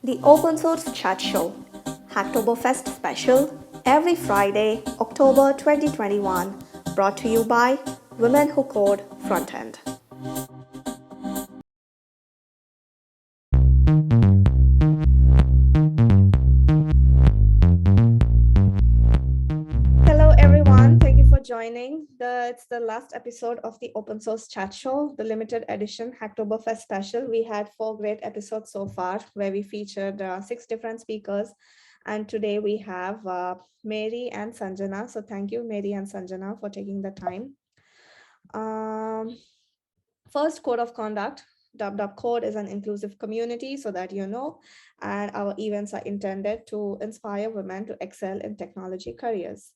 The Open Source Chat Show, Hacktoberfest Special, every Friday, October 2021, brought to you by Women Who Code Frontend. Hello, everyone. Thank you for joining. It's the last episode of the Open Source Chat Show, the limited edition Hacktoberfest special. We had 4 great episodes so far where we featured 6 different speakers. And today we have Mary and Sanjana. So thank you, Mary and Sanjana, for taking the time. First, code of conduct. Code is an inclusive community, so that you know, and our events are intended to inspire women to excel in technology careers.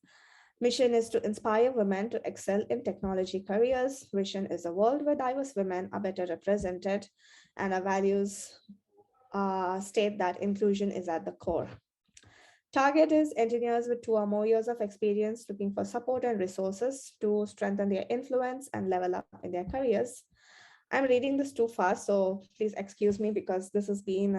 Mission is to inspire women to excel in technology careers. Vision is a world where diverse women are better represented, and our values state that inclusion is at the core. Target is engineers with 2 or more years of experience looking for support and resources to strengthen their influence and level up in their careers. I'm reading this too fast, so please excuse me because this has been,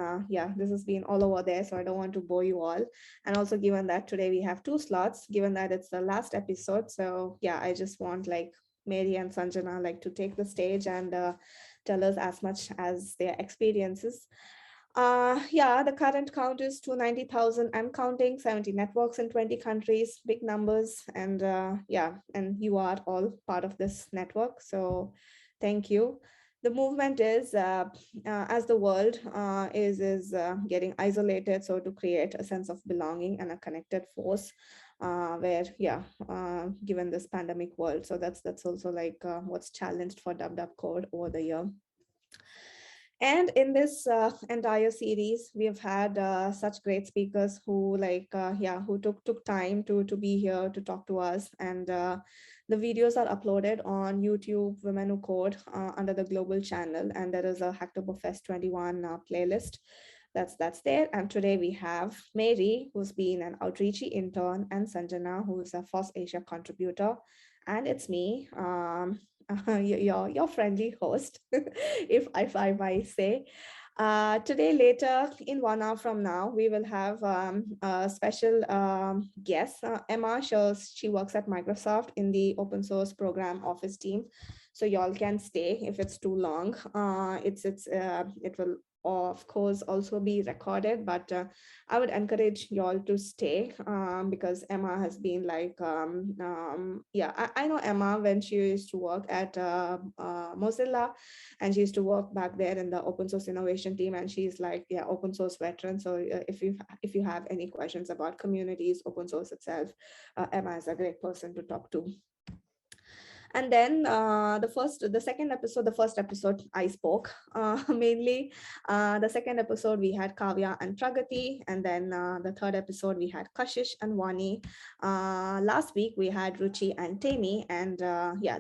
this has been all over there, so I don't want to bore you all. And also given that today we have 2 slots, given that it's the last episode, so yeah, I just want like Mary and Sanjana like to take the stage and tell us as much as their experiences. The current count is 290,000 and counting, 70 networks in 20 countries, big numbers, and and you are all part of this network, so thank you. The movement is as the world is getting isolated, so to create a sense of belonging and a connected force given this pandemic world, so that's also like what's challenged for Code over the year. And in this entire series, we have had such great speakers who who took time to be here to talk to us. And the videos are uploaded on YouTube, Women Who Code, under the global channel. And there is a Hacktoberfest 21 playlist that's there. And today we have Mary, who's been an outreachy intern, and Sanjana, who's a Fossasia contributor. And it's me, your friendly host, if I might say. Today, later in 1 hour from now, we will have a special guest. Emma, she works at Microsoft in the open source program office team. So y'all can stay if it's too long. It will of course also be recorded, but I would encourage y'all to stay because Emma has been like I know Emma when she used to work at Mozilla, and she used to work back there in the open source innovation team, and she's like open source veteran. So if you have any questions about communities, open source itself, Emma is a great person to talk to. And then the first episode I spoke mainly. The second episode we had Kavya and Pragati, and then the third episode we had Kashish and Wani. Last week we had Ruchi and Temi, and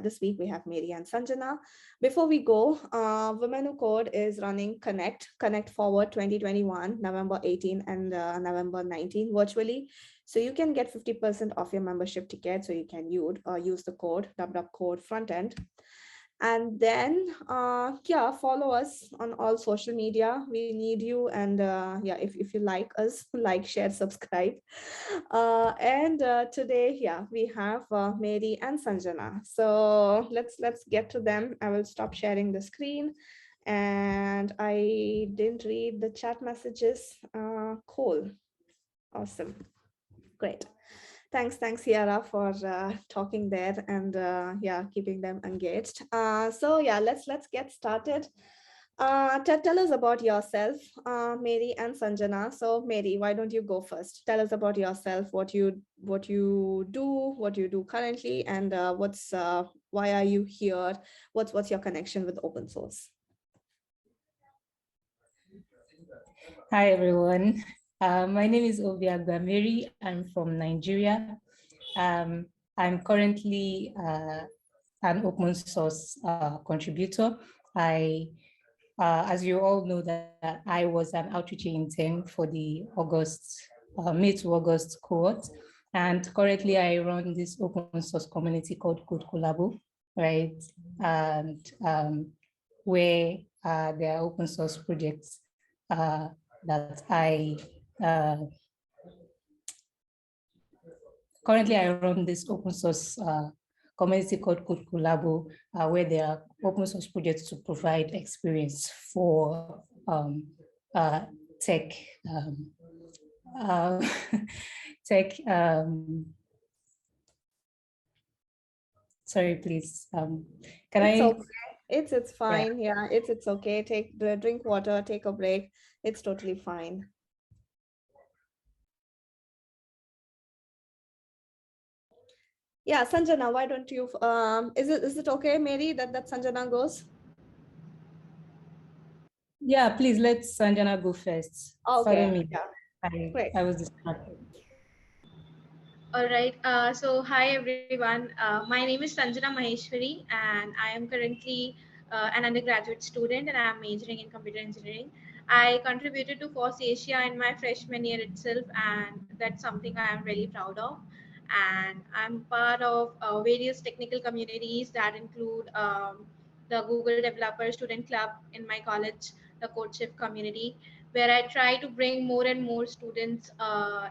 this week we have Mary and Sanjana. Before we go, Women Who Code is running Connect Forward 2021, November 18 and November 19 virtually. So you can get 50% off your membership ticket. So you can use the code Code Frontend. And then follow us on all social media. We need you. And if you like us, like, share, subscribe. And today we have Mary and Sanjana. So let's get to them. I will stop sharing the screen. And I didn't read the chat messages. Cool. Awesome. Great. Thanks, Yara, for talking there and keeping them engaged. Let's get started. Tell us about yourself, Mary and Sanjana. So Mary, why don't you go first? Tell us about yourself, what you do currently, and why are you here? What's your connection with open source? Hi, everyone. My name is Obiagba Mary. I'm from Nigeria. I'm currently an open source contributor. As you all know, that I was an outreach intern for the May to August cohort. And currently I run this open source community called Code Collabo, right? And where there are open source projects that I currently I run this open source community called Code Collabo, where there are open source projects to provide experience for uh, tech uh, tech. Sorry, please. Can It's I? okay. It's Yeah. fine. Yeah, it's okay. Drink water, take a break. It's totally fine. Yeah, Sanjana, why don't you is it okay, Mary, that Sanjana goes? Yeah, please let Sanjana go first. Pardon Okay, me. yeah, I, great. I was distracted. All right. So hi everyone. My name is Sanjana Maheshwari, and I am currently an undergraduate student, and I am majoring in computer engineering. I contributed to Fossasia in my freshman year itself, and that's something I am really proud of. And I'm part of various technical communities that include the Google Developer Student Club in my college, the CodeShift community, where I try to bring more and more students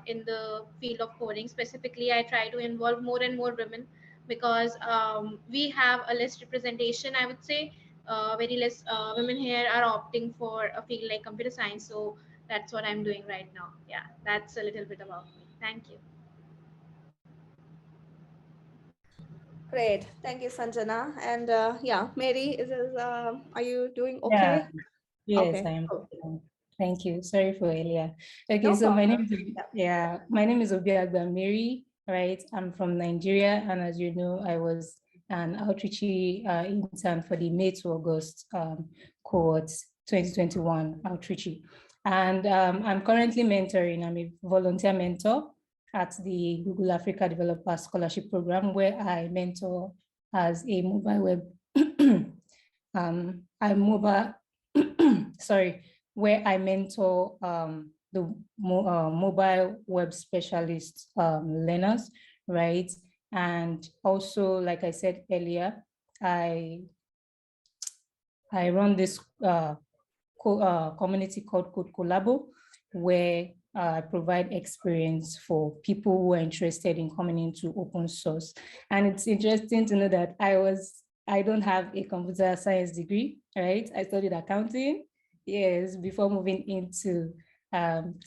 in the field of coding. Specifically, I try to involve more and more women because we have a less representation, I would say. Very less women here are opting for a field like computer science. So that's what I'm doing right now. Yeah, that's a little bit about me. Thank you. Great. Thank you, Sanjana. And yeah, Mary, are you doing Yeah, okay? yes, Okay, I am. cool. Thank you. Sorry for earlier. Okay, No so my problem. name is Yeah. my name is Mary, right? I'm from Nigeria, and as you know, I was an outreachy intern for the May to August cohort 2021 outreachy, and I'm currently mentoring. I'm a volunteer mentor at the Google Africa Developer Scholarship Program, where I mentor as a mobile web I mobile, sorry, where I mentor the mobile web specialist learners, right? And also, like I said earlier, I I run this community called Code Collabo, where I provide experience for people who are interested in coming into open source. And it's interesting to know that I don't have a computer science degree, right? I studied accounting, yes, before moving into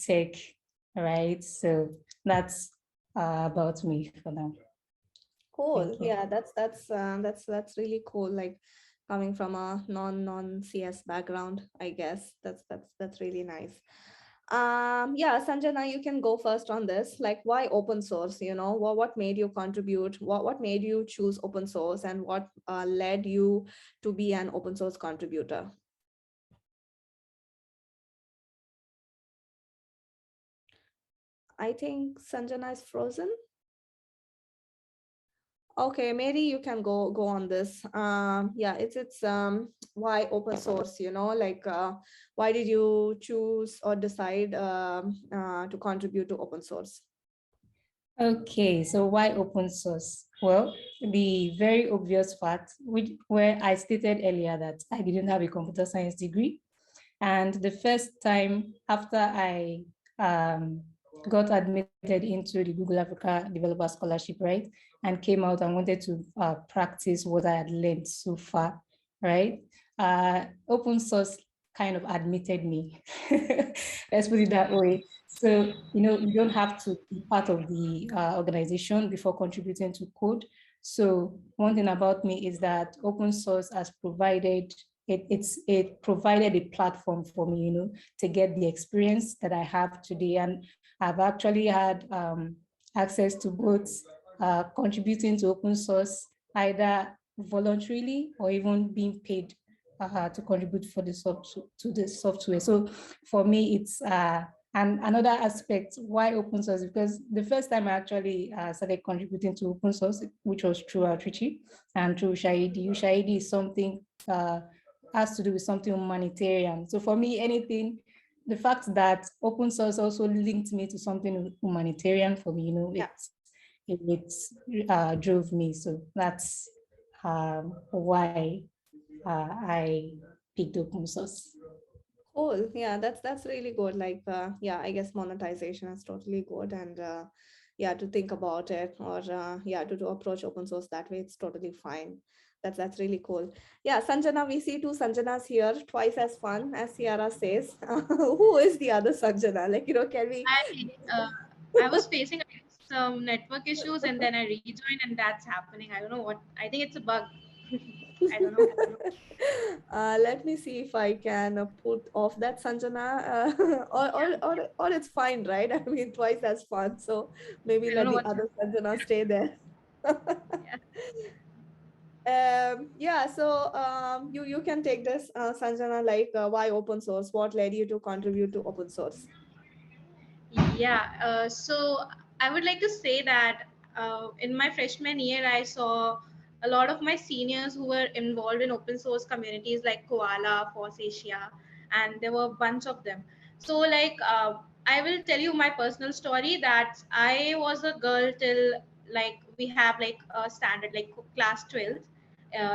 tech, right? So that's about me for now. Cool. Thank you. Yeah, that's really cool. Like coming from a non CS background, I guess that's really nice. Yeah, Sanjana, you can go first on this. Like, why open source? What made you contribute? What made you choose open source, and what led you to be an open source contributor? I think Sanjana is frozen. Okay, Mary, you can go on this. Yeah, it's why open source, like why did you choose or decide to contribute to open source? Okay, so why open source? Well, the very obvious fact, where I stated earlier that I didn't have a computer science degree. And the first time after I got admitted into the Google Africa Developer Scholarship, right, and came out and wanted to practice what I had learned so far, right, open source kind of admitted me. Let's put it that way. So, you don't have to be part of the organization before contributing to code. So one thing about me is that open source has provided it provided a platform for me, to get the experience that I have today. And I've actually had access to both contributing to open source, either voluntarily or even being paid to contribute for to the software. So for me, it's and another aspect why open source, because the first time I actually started contributing to open source, which was through Outreachy and through Ushahidi. Ushahidi is something has to do with something humanitarian. So for me, anything, the fact that open source also linked me to something humanitarian for me, Yeah. it drove me. So that's why I picked open source. Cool. Yeah, that's really good. Like, yeah, I guess monetization is totally good, and yeah, to think about it, or yeah, to approach open source that way, it's totally fine. That's really cool. Yeah, Sanjana, we see two Sanjanas here, twice as fun as Ciara says. Who is the other Sanjana? Like, can we? I was facing some network issues and then I rejoined and that's happening. I don't know what. I think it's a bug. I don't know. Let me see if I can put off that Sanjana, or it's fine, right? I mean, twice as fun. So maybe I don't let know the what's other happening. Sanjana stay there. Yeah. Yeah, so you can take this, Sanjana, like why open source? What led you to contribute to open source? Yeah, so I would like to say that in my freshman year, I saw a lot of my seniors who were involved in open source communities like Koala, Fossasia, and there were a bunch of them. So, like, I will tell you my personal story that I was a girl till like we have like a standard like class 12th.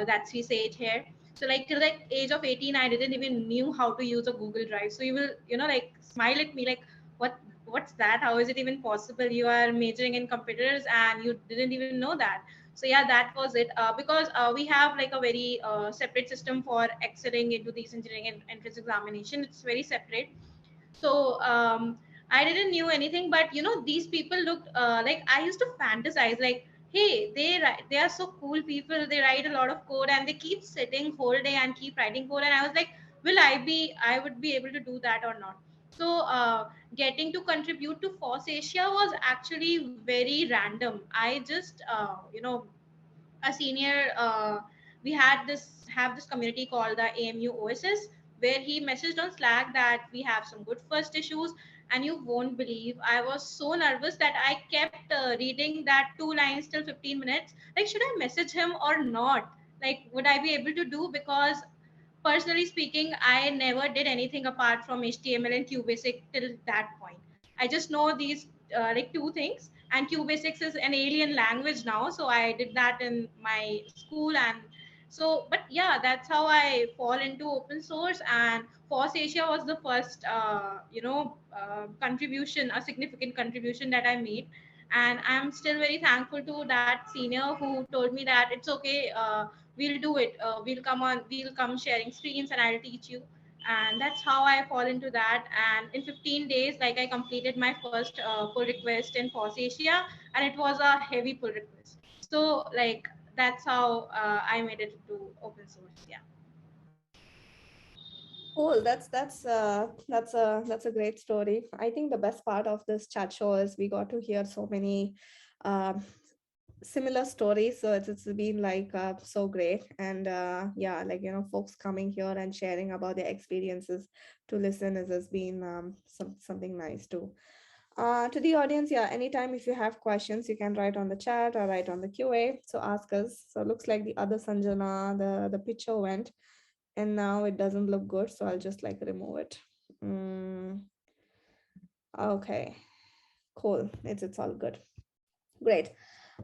That's we say it here. So like till like age of 18, I didn't even knew how to use a Google Drive. So you will, like smile at me like, what what's that? How is it even possible? You are majoring in computers and you didn't even know that. So yeah, that was it. Because we have like a very separate system for excelling into these engineering and entrance examination. It's very separate. So I didn't knew anything, but these people looked like I used to fantasize like, hey, they are so cool people. They write a lot of code and they keep sitting whole day and keep writing code. And I was like, will I would be able to do that or not? So getting to contribute to Force Asia was actually very random. I just a senior we had this have this community called the AMU OSS, where he messaged on Slack that we have some good first issues, and you won't believe I was so nervous that I kept reading that 2 lines till 15 minutes, like should I message him or not, like would I be able to do, because personally speaking, I never did anything apart from HTML and QBasic till that point. I just know these like two things, and QBasics is an alien language now, so I did that in my school, and so. But yeah, that's how I fall into open source, and Force Asia was the first, contribution, a significant contribution that I made, and I'm still very thankful to that senior who told me that it's okay. We'll do it. We'll come sharing screens and I'll teach you. And that's how I fall into that. And in 15 days, like I completed my first pull request in Force Asia, and it was a heavy pull request. So like that's how I made it to open source. Yeah. Cool. That's a great story. I think the best part of this chat show is we got to hear so many um, similar stories. So it's been like so great, and yeah, like folks coming here and sharing about their experiences to listen is has been something nice too. To the audience, yeah, anytime if you have questions, you can write on the chat or write on the QA. So ask us. So it looks like the other Sanjana, the picture went, and now it doesn't look good. So I'll just like remove it. Okay, cool. It's all good. Great.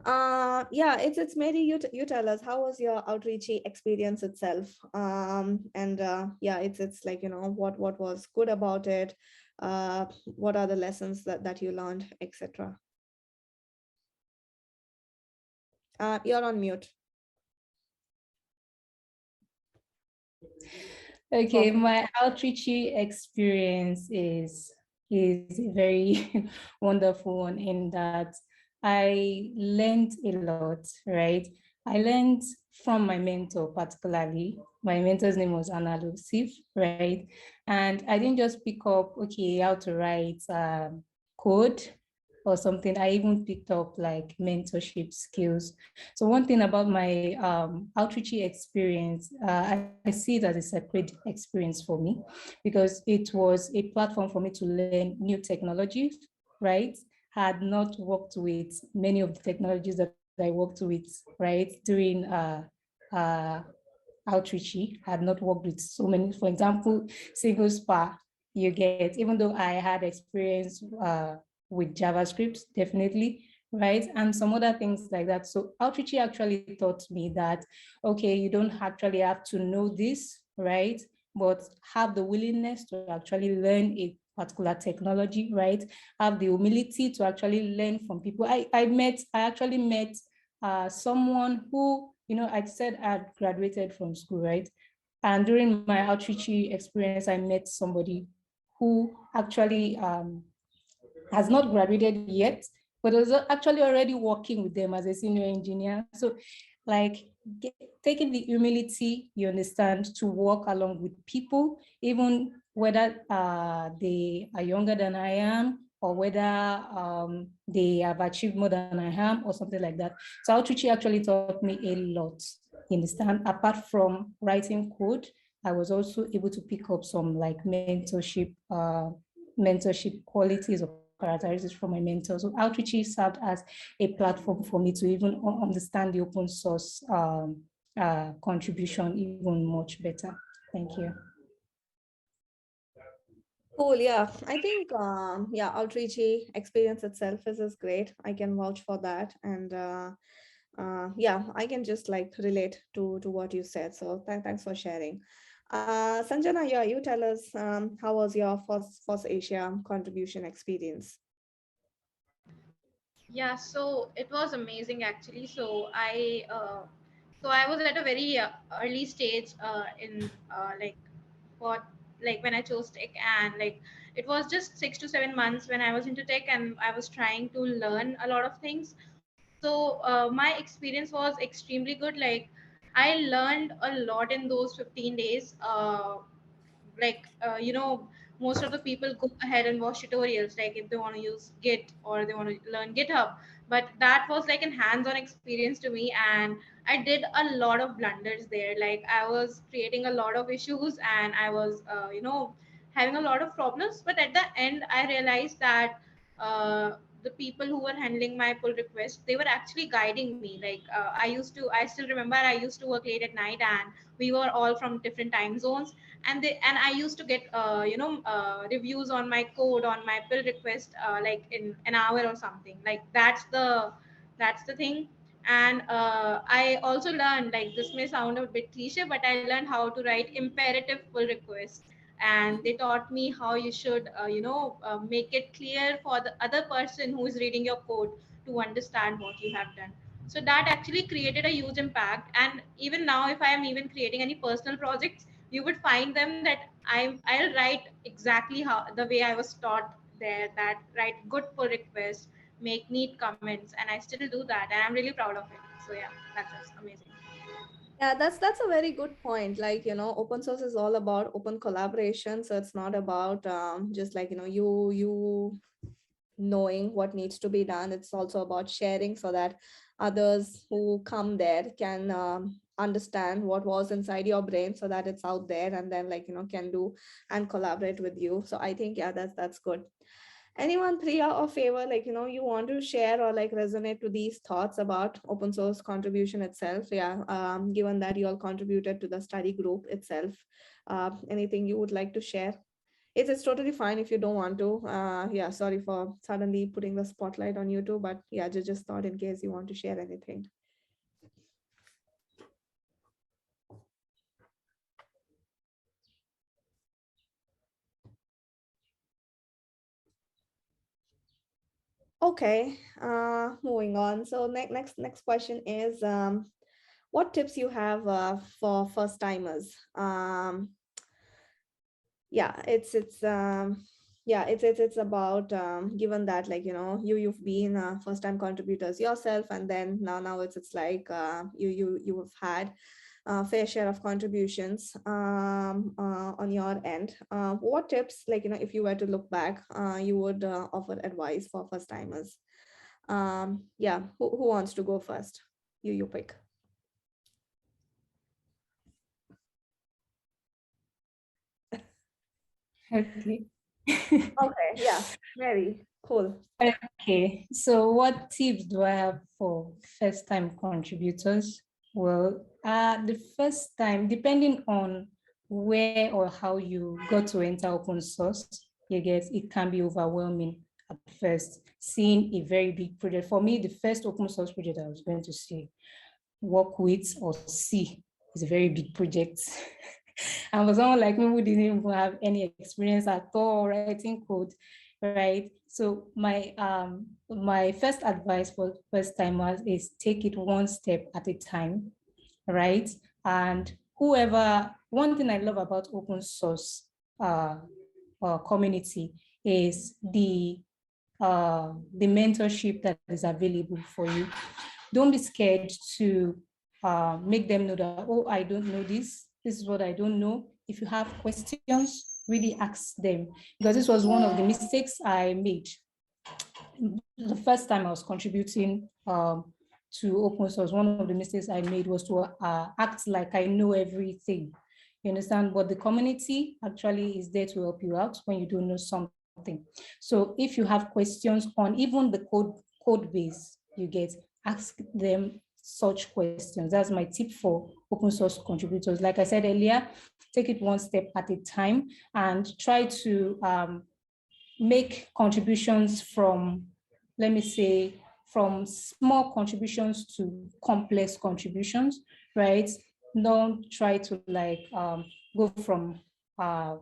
Yeah, it's Mary. You tell us, how was your outreachy experience itself? And yeah, it's like what was good about it. What are the lessons that you learned, etc. You're on mute. Okay, Perfect. my outreachy experience is a very wonderful one in that I learned a lot, right? I learned from my mentor particularly. My mentor's name was Anna Lucif, right? And I didn't just pick up, okay, how to write code or something. I even picked up like mentorship skills. So one thing about my outreachy experience, I see it as a separate experience for me because it was a platform for me to learn new technologies, right? I had not worked with many of the technologies that I worked with, right, during uh, outreachy. I had not worked with so many, for example, single spa, you get, even though I had experience with JavaScript, definitely, right? And some other things like that. So outreachy actually taught me that, okay, you don't actually have to know this, right? but have the willingness to actually learn a particular technology, right? Have the humility to actually learn from people. I actually met someone who, I said I graduated from school, right? And during my outreach experience, I met somebody who actually has not graduated yet, but was actually already working with them as a senior engineer. So like taking the humility, you understand, to work along with people, even whether they are younger than I am, or whether they have achieved more than I am, or something like that. So outreach actually taught me a lot, you understand. Apart from writing code, I was also able to pick up some like mentorship qualities or characteristics from my mentor. So outreach served as a platform for me to even understand the open source contribution even much better. Thank you. Cool. Yeah, I think yeah, outreach experience itself is great. I can vouch for that, and yeah, I can just like relate to what you said. So thanks for sharing. Sanjana, yeah, you tell us how was your Fossasia contribution experience? Yeah, so it was amazing actually. So I was at a very early stage in for like when I chose tech, and like it was just 6 to 7 months when I was into tech, and I was trying to learn a lot of things. So my experience was extremely good. Like I learned a lot in those 15 days. Most of the people go ahead and watch tutorials, like if they want to use Git or they want to learn GitHub. But that was like an hands-on experience to me, and I did a lot of blunders there. Like I was creating a lot of issues, and I was having a lot of problems. But at the end I realized that the people who were handling my pull request, they were actually guiding me. Like I still remember I used to work late at night, and we were all from different time zones, and I used to get reviews on my code, on my pull request, like in an hour or something. Like that's the thing. And I also learned, like this may sound a bit cliche, but I learned how to write imperative pull requests, and they taught me how you should make it clear for the other person who is reading your code to understand what you have done. So that actually created a huge impact. And even now, if I am even creating any personal projects, you would find them that I'll write exactly how the way I was taught there, that write good pull requests, make neat comments, and I still do that, and I'm really proud of it. So yeah, that's amazing. Yeah, that's a very good point. Like, open source is all about open collaboration. So it's not about just like, you knowing what needs to be done. It's also about sharing so that others who come there can understand what was inside your brain, so that it's out there, and then like, can do and collaborate with you. So I think, yeah, that's good. Anyone, Priya or Favor, like, you want to share or like resonate to these thoughts about open source contribution itself? Yeah, given that you all contributed to the study group itself, anything you would like to share? It's totally fine if you don't want to. Yeah, sorry for suddenly putting the spotlight on you too, but yeah, just thought in case you want to share anything. Okay, moving on. So next question is, what tips you have for first timers? Yeah, it's about given that, like, you've been first time contributors yourself, and then now it's like you've had fair share of contributions on your end. What tips, like, if you were to look back, you would offer advice for first timers? Yeah, who wants to go first? You pick. Okay. Okay, yeah, Mary, cool. Okay, so what tips do I have for first-time contributors? Well, the first time, depending on where or how you got to enter open source, you get, it can be overwhelming at first, seeing a very big project. For me, the first open source project I was going to see, work with or see, is a very big project. And for someone like me who didn't even have any experience at all writing code, right? So my first advice for first timers is take it one step at a time, right? And one thing I love about open source community is the mentorship that is available for you. Don't be scared to make them know that, oh, I don't know this. This is what I don't know. If you have questions, really ask them. Because this was one of the mistakes I made. The first time I was contributing to open source, one of the mistakes I made was to act like I know everything. You understand? But the community actually is there to help you out when you don't know something. So if you have questions on even the code base you get, ask them such questions. That's my tip for open source contributors. Like I said earlier, take it one step at a time and try to make contributions from, let me say, from small contributions to complex contributions, right? Don't try to go from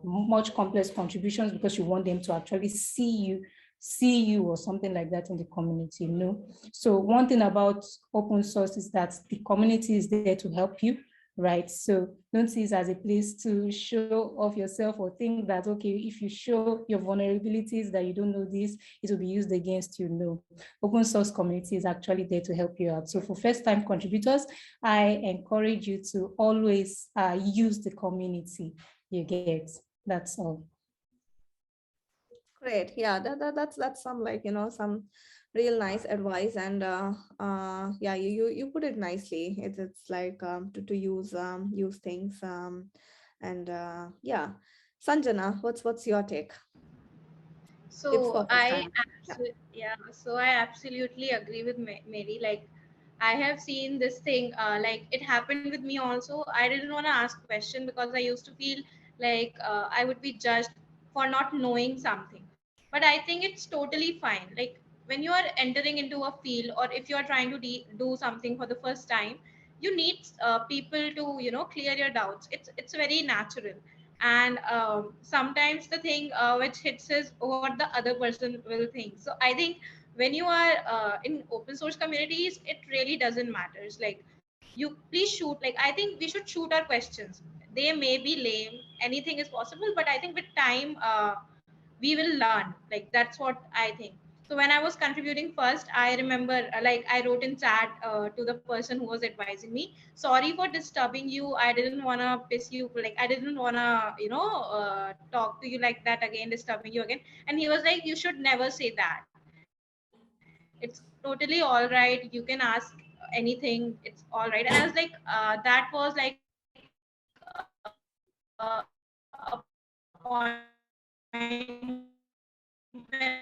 much complex contributions because you want them to actually see you or something like that in the community. No. So one thing about open source is that the community is there to help you, right? So don't see it as a place to show off yourself or think that, okay, if you show your vulnerabilities that you don't know this, it will be used against you. No, open source community is actually there to help you out. So for first time contributors, I encourage you to always use the community you get. That's all. Great. Yeah, that's some some real nice advice, and yeah, you put it nicely. It's like to use things and yeah. Sanjana, what's your take? Tips So for first time. Yeah. I absolutely agree with Mary. Like, I have seen this thing. Like, it happened with me also. I didn't want to ask question because I used to feel like I would be judged for not knowing something. But I think it's totally fine. Like, when you are entering into a field, or if you are trying to do something for the first time, you need people to clear your doubts. It's very natural. And sometimes the thing which hits is what the other person will think. So I think when you are in open source communities, it really doesn't matter. It's like, you please shoot. Like, I think we should shoot our questions. They may be lame, anything is possible, but I think with time we will learn. Like, that's what I think. So when I was contributing first, I remember like I wrote in chat to the person who was advising me, sorry for disturbing you, I didn't want to piss you, like I didn't want to talk to you like that again, disturbing you again. And he was like, you should never say that. It's totally all right, you can ask anything, it's all right. And I was like, that was like a point when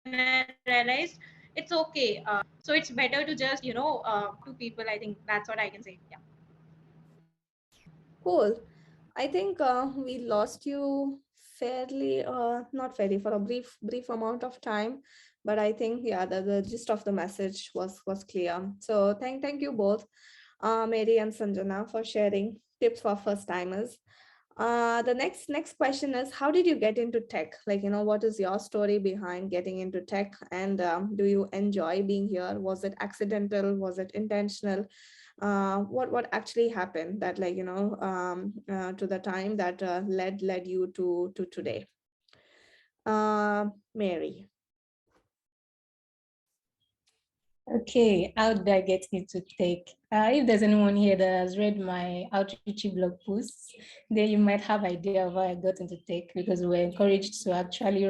I realized it's okay to ask anything. So it's better to just talk to people. I think that's what I can say. Yeah. Cool. I think we lost you fairly, not fairly, for a brief amount of time, but I think yeah, the gist of the message was clear. So thank you both, Mary and Sanjana, for sharing tips for first timers. The next question is, how did you get into tech? Like, what is your story behind getting into tech, and do you enjoy being here? Was it accidental? Was it intentional? What actually happened that, like, to the time that led you to today? Mary. Okay, how did I get into tech? If there's anyone here that has read my outreachy blog posts, then you might have idea of how I got into tech, because we were encouraged to actually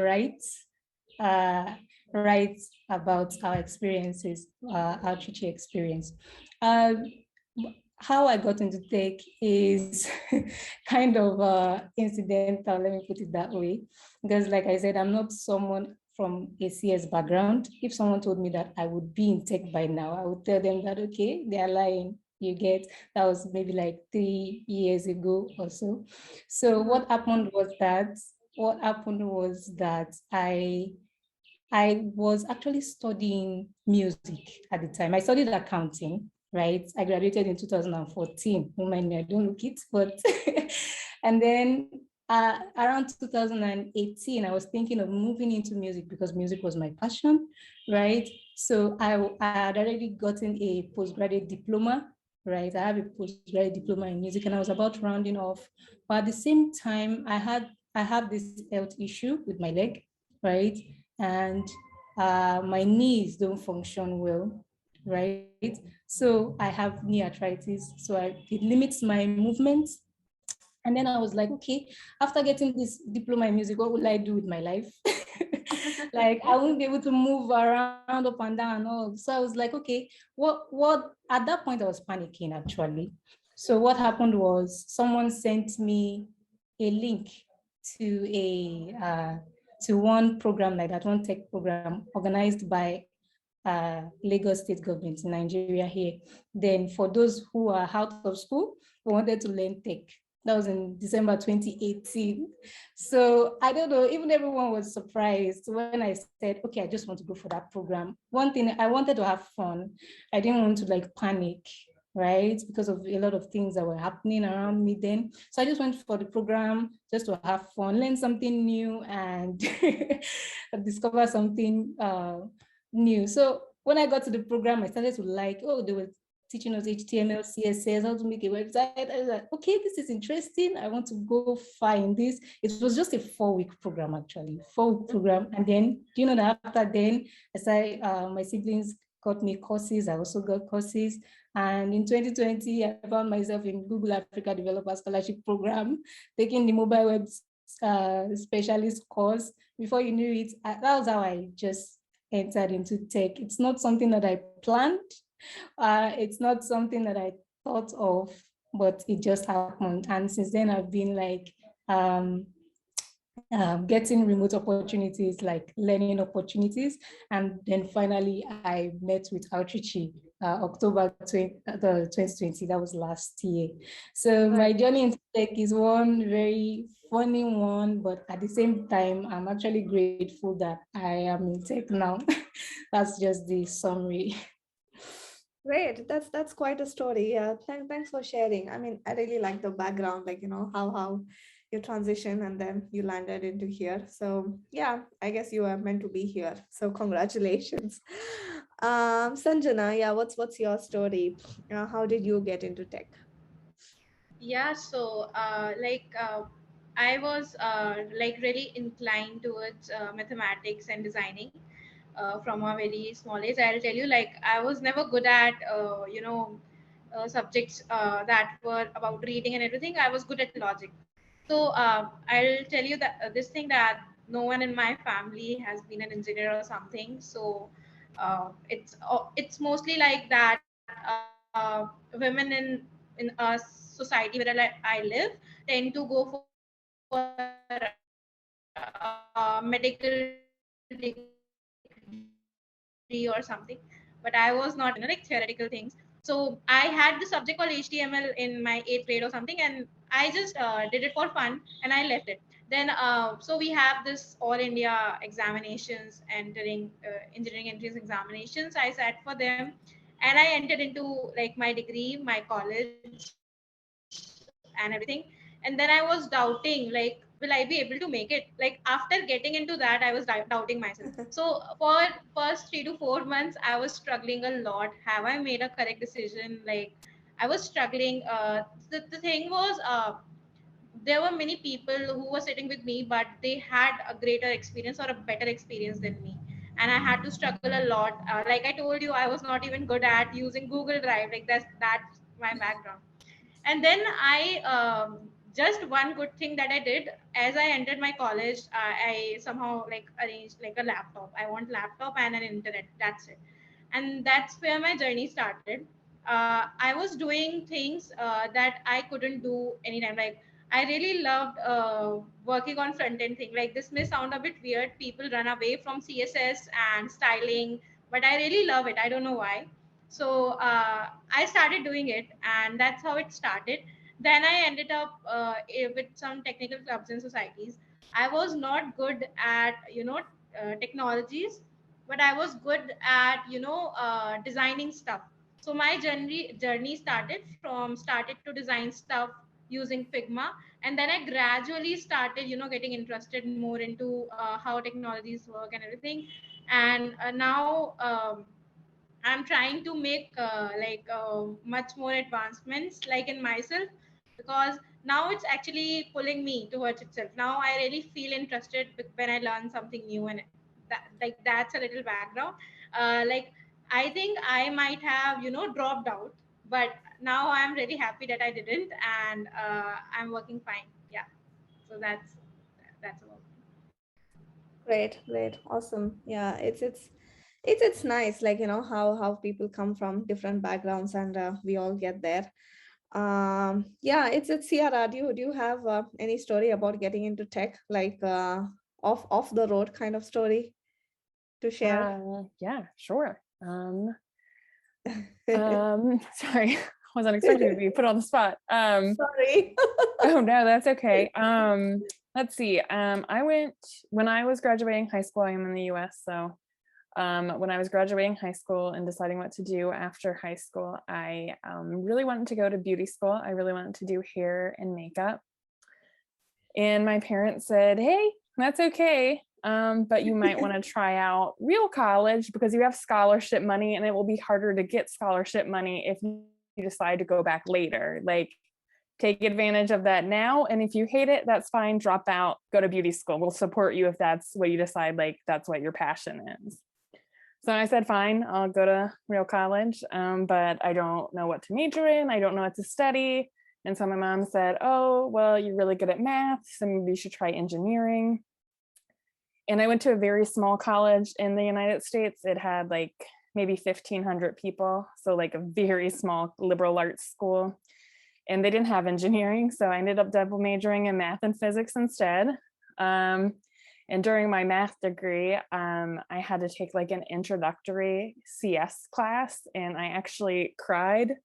uh, write about our experiences, outreachy experience. Um, how I got into tech is kind of incidental, let me put it that way. Because like I said, I'm not someone from a CS background. If someone told me that I would be in tech by now, I would tell them that, okay, they are lying. You get, that was maybe like 3 years ago or so. So what happened was that I was actually studying music at the time. I studied accounting, right? I graduated in 2014. Don't mind me, I don't look it, but And then around 2018, I was thinking of moving into music because music was my passion, right? So I had already gotten a postgraduate diploma, right? I have a postgraduate diploma in music and I was about rounding off. But at the same time, I have this health issue with my leg, right? And my knees don't function well, right? So I have knee arthritis, so it limits my movements. And then I was like, okay, after getting this diploma in music, what will I do with my life? Like I won't be able to move around up and down and all. So I was like, okay, what at that point I was panicking actually. So what happened was someone sent me a link to to one program like that, one tech program organized by Lagos State government in Nigeria here. Then for those who are out of school, who wanted to learn tech. That was in December 2018. So I don't know, even everyone was surprised when I said, okay, I just want to go for that program. One thing, I wanted to have fun. I didn't want to like panic, right? Because of a lot of things that were happening around me then. So I just went for the program just to have fun, learn something new and discover something new. So when I got to the program, I started to like, oh, they were teaching us HTML, CSS, how to make a website. I was like, okay, this is interesting. I want to go far in this. It was just a 4-week program, actually, 4-week program. And then, do you know that after then, I started, my siblings got me courses. I also got courses. And in 2020, I found myself in Google Africa Developer Scholarship Program, taking the mobile web specialist course. Before you knew it, that was how I just entered into tech. It's not something that I planned. It's not something that I thought of, but it just happened. And since then, I've been like getting remote opportunities, like learning opportunities. And then finally, I met with Outreachy October 2020. That was last year. So my journey into tech is one very funny one, but at the same time, I'm actually grateful that I am in tech now. That's just the summary. Great. That's quite a story. Yeah. Thanks for sharing. I mean, I really like the background, like, how you transition and then you landed into here. So yeah, I guess you are meant to be here. So congratulations. Sanjana, yeah, what's your story? How did you get into tech? Yeah, so I was like really inclined towards mathematics and designing from a very small age. I'll tell you, like I was never good at subjects that were about reading and everything. I was good at logic. So I'll tell you that this thing that no one in my family has been an engineer or something. So it's mostly like that. Women in a society where I live tend to go for medical degree or something. But I was not interested in that. I was interested in like theoretical things. So I had the subject called HTML in my 8th grade or something, and I just did it for fun and I left it. Then so we have this all India examinations, engineering entrance examinations. I sat for them, and I entered into like my degree, my college, and everything. And then I was doubting, like, will I be able to make it? Like after getting into that, I was doubting myself. So for first 3 to 4 months, I was struggling a lot. Have I made a correct decision? Like I was struggling. The thing was, there were many people who were sitting with me, but they had a greater experience or a better experience than me, and I had to struggle a lot. Like I told you, I was not even good at using Google Drive. Like that's my background. And then I just one good thing that I did, as I entered my college, I somehow like arranged like a laptop. I want laptop and an internet. That's it, and that's where my journey started. I was doing things that I couldn't do anytime. Like I really loved working on front end thing. Like this may sound a bit weird. People run away from CSS and styling, but I really love it. I don't know why. So I started doing it, and that's how it started. Then I ended up with some technical clubs and societies. I was not good at technologies, but I was good at designing stuff. So my journey started to design stuff using Figma. And then I gradually started, getting interested more into how technologies work and everything. And now I'm trying to make much more advancements like in myself, because now it's actually pulling me towards itself. Now I really feel interested when I learn something new, and that's a little background. Like I think I might have dropped out, but now I'm really happy that I didn't, and I'm working fine. Yeah, so that's about. Great, great, awesome. Yeah, it's nice, like how people come from different backgrounds, and we all get there. Yeah, it's Ciara. Do you have any story about getting into tech, like off the road kind of story to share? Yeah, sure. Sorry, wasn't expecting to be put on the spot. Sorry. Oh no, that's okay. Let's see. When I was graduating high school, I'm in the US, so when I was graduating high school and deciding what to do after high school, I really wanted to go to beauty school. I really wanted to do hair and makeup. And my parents said, hey, that's okay, but you might want to try out real college because you have scholarship money, and it will be harder to get scholarship money if you decide to go back later. Like, take advantage of that now, and if you hate it, that's fine, drop out, go to beauty school. We'll support you if that's what you decide, like that's what your passion is. So I said, fine, I'll go to real college, but I don't know what to major in, I don't know what to study. And so my mom said, oh, well, you're really good at math, so maybe you should try engineering. And I went to a very small college in the United States. It had like maybe 1,500 people, so like a very small liberal arts school. And they didn't have engineering, so I ended up double majoring in math and physics instead. And during my math degree, I had to take like an introductory CS class, and I actually cried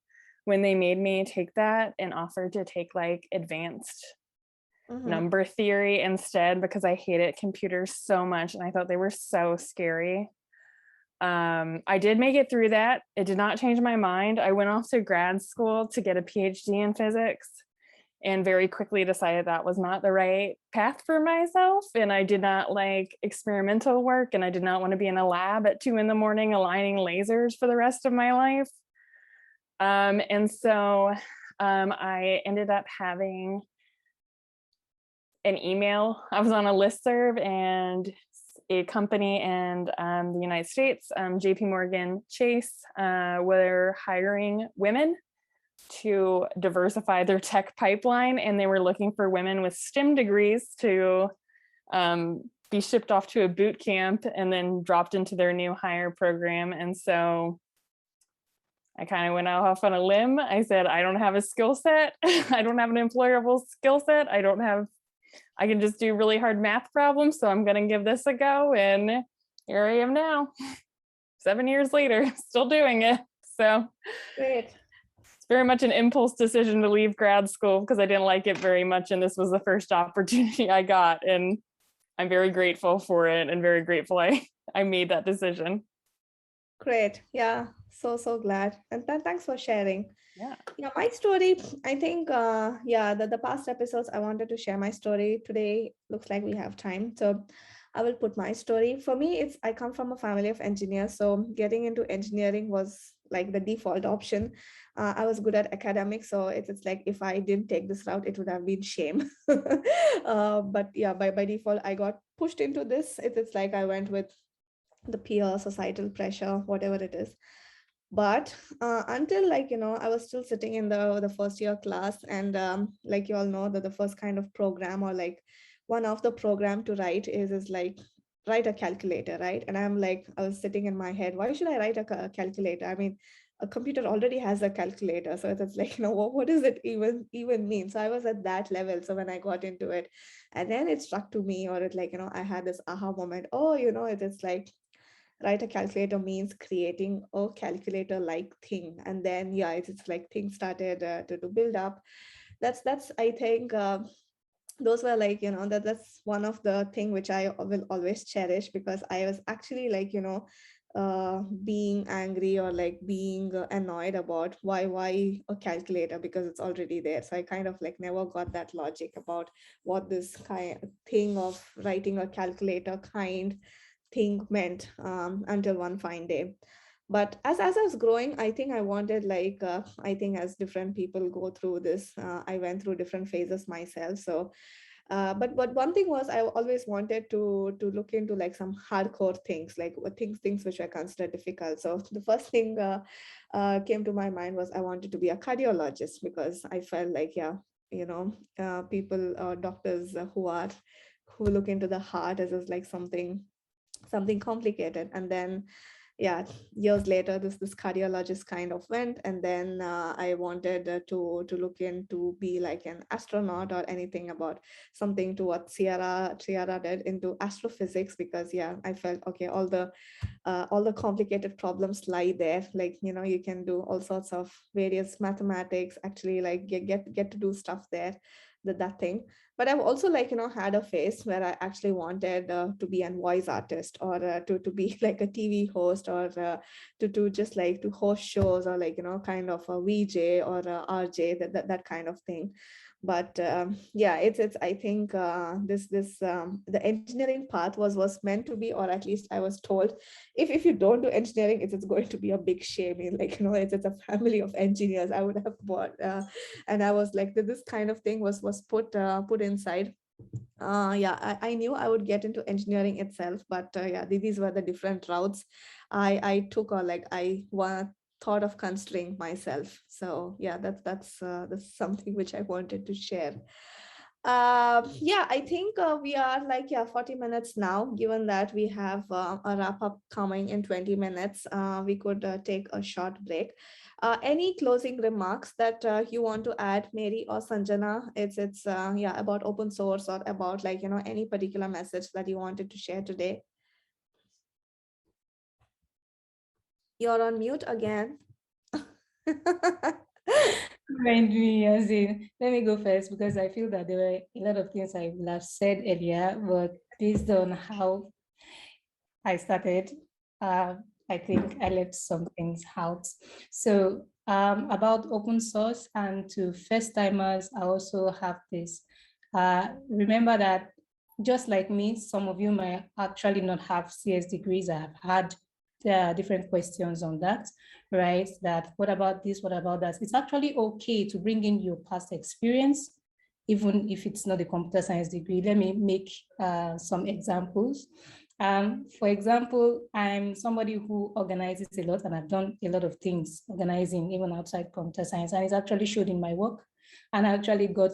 when they made me take that and offered to take like advanced number theory instead, because I hated computers so much and I thought they were so scary. I did make it through that. It did not change my mind. I went off to grad school to get a PhD in physics and very quickly decided that was not the right path for myself. And I did not like experimental work, and I did not want to be in a lab at 2 a.m. aligning lasers for the rest of my life. And so I ended up having an email. I was on a listserv, and a company in the United States, JP Morgan Chase, were hiring women to diversify their tech pipeline, and they were looking for women with STEM degrees to be shipped off to a boot camp and then dropped into their new hire program. And so I kind of went off on a limb. I said, I don't have a skill set. I don't have an employable skill set. I can just do really hard math problems. So I'm going to give this a go. And here I am now, 7 years later, still doing it. So Great. it's very much an impulse decision to leave grad school because I didn't like it very much. And this was the first opportunity I got. And I'm very grateful for it, and very grateful I made that decision. Great. Yeah. So glad. And thanks for sharing. Yeah. Yeah, my story, I think, the past episodes, I wanted to share my story. Today looks like we have time. So I will put my story. For me, I come from a family of engineers. So getting into engineering was like the default option. I was good at academics. So it's like, if I didn't take this route, it would have been shame. But yeah, by default, I got pushed into this. It's like I went with the peer societal pressure, whatever it is. But until I was still sitting in the first year class, and like you all know, that the first kind of program, or like one of the program to write is like write a calculator, right? And I was sitting in my head, why should I write a calculator? I mean, a computer already has a calculator, so it's like, what does it even mean? So I was at that level. So when I got into it, and then it struck to me, or it like, I had this aha moment. Oh, it's like write a calculator means creating a calculator like thing. And then yeah, it's like things started to build up. That's I think those were like, that's one of the thing which I will always cherish, because I was actually like, being angry or like being annoyed about why a calculator, because it's already there. So I kind of like never got that logic about what this kind thing of writing a calculator kind thing meant, until one fine day. But as I was growing, I think I wanted like I think as different people go through this, I went through different phases myself. So but one thing was I always wanted to look into like some hardcore things, like things which I consider difficult. So the first thing came to my mind was I wanted to be a cardiologist, because I felt like, yeah, people, doctors who look into the heart as like something complicated. And then, yeah, years later, this cardiologist kind of went. And then I wanted to look into be like an astronaut or anything about something to what Sierra did, into astrophysics, because yeah, I felt okay, all the complicated problems lie there. Like, you can do all sorts of various mathematics, actually like get to do stuff there, that thing. But I've also like, had a phase where I actually wanted to be an voice artist, or to be like a TV host, or to just like to host shows, or like, kind of a VJ or a RJ, that kind of thing. But yeah, it's I think this the engineering path was meant to be, or at least I was told, if you don't do engineering, it's going to be a big shame. Like, it's a family of engineers. I would have bought and I was like, this kind of thing was put inside. Yeah, I knew I would get into engineering itself, but yeah, these were the different routes I took, or like thought of considering myself. So yeah, that's something which I wanted to share. Yeah, I think we are like, yeah, 40 minutes now. Given that we have a wrap up coming in 20 minutes, we could take a short break. Any closing remarks that you want to add, Mary or Sanjana? It's yeah, about open source, or about like, any particular message that you wanted to share today. You're on mute again. Remind me, as in, let me go first, because I feel that there were a lot of things I would have said earlier, but based on how I started, I think I left some things out. So about open source, and to first timers, I also have this. Remember that just like me, some of you might actually not have CS degrees. I have had different questions on that, right? That what about this, what about that? It's actually okay to bring in your past experience, even if it's not a computer science degree. Let me make some examples. For example, I'm somebody who organizes a lot, and I've done a lot of things organizing, even outside computer science, and it's actually showed in my work. And I actually got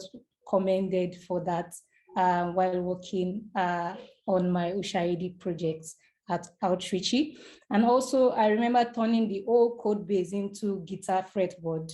commended for that while working on my Ushahidi projects at Outreachy. And also, I remember turning the old code base into guitar fretboard,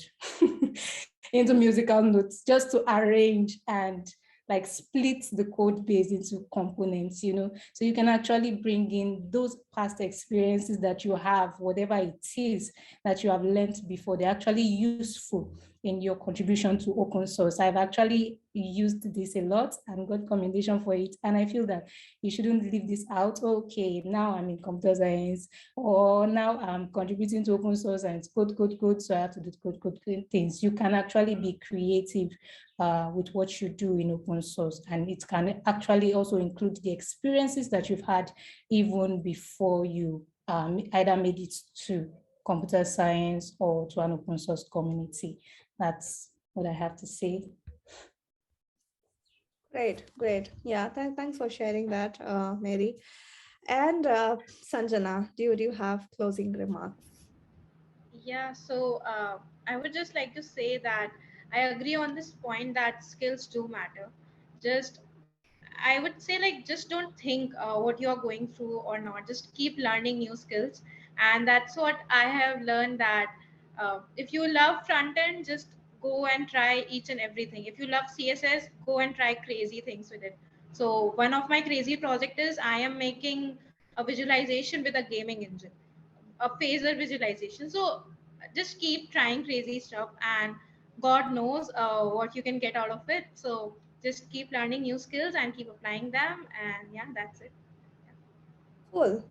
into musical notes, just to arrange and like split the code base into components, so you can actually bring in those past experiences that you have, whatever it is that you have learned before. They're actually useful in your contribution to open source. I've actually used this a lot and got commendation for it. And I feel that you shouldn't leave this out. Okay, now I'm in computer science, or now I'm contributing to open source and it's code, so I have to do code things. You can actually be creative with what you do in open source. And it can actually also include the experiences that you've had even before you either made it to computer science or to an open source community. That's what I have to say. Great. Yeah, thanks for sharing that, Mary. And Sanjana, do you have closing remarks? Yeah, so I would just like to say that I agree on this point that skills do matter. Just, I would say, like, just don't think what you are going through or not. Just keep learning new skills. And that's what I have learned, that if you love front end, just go and try each and everything. If you love CSS, go and try crazy things with it. So one of my crazy project is I am making a visualization with a gaming engine, a phaser visualization. So just keep trying crazy stuff, and God knows what you can get out of it. So just keep learning new skills and keep applying them. And yeah, that's it. Cool.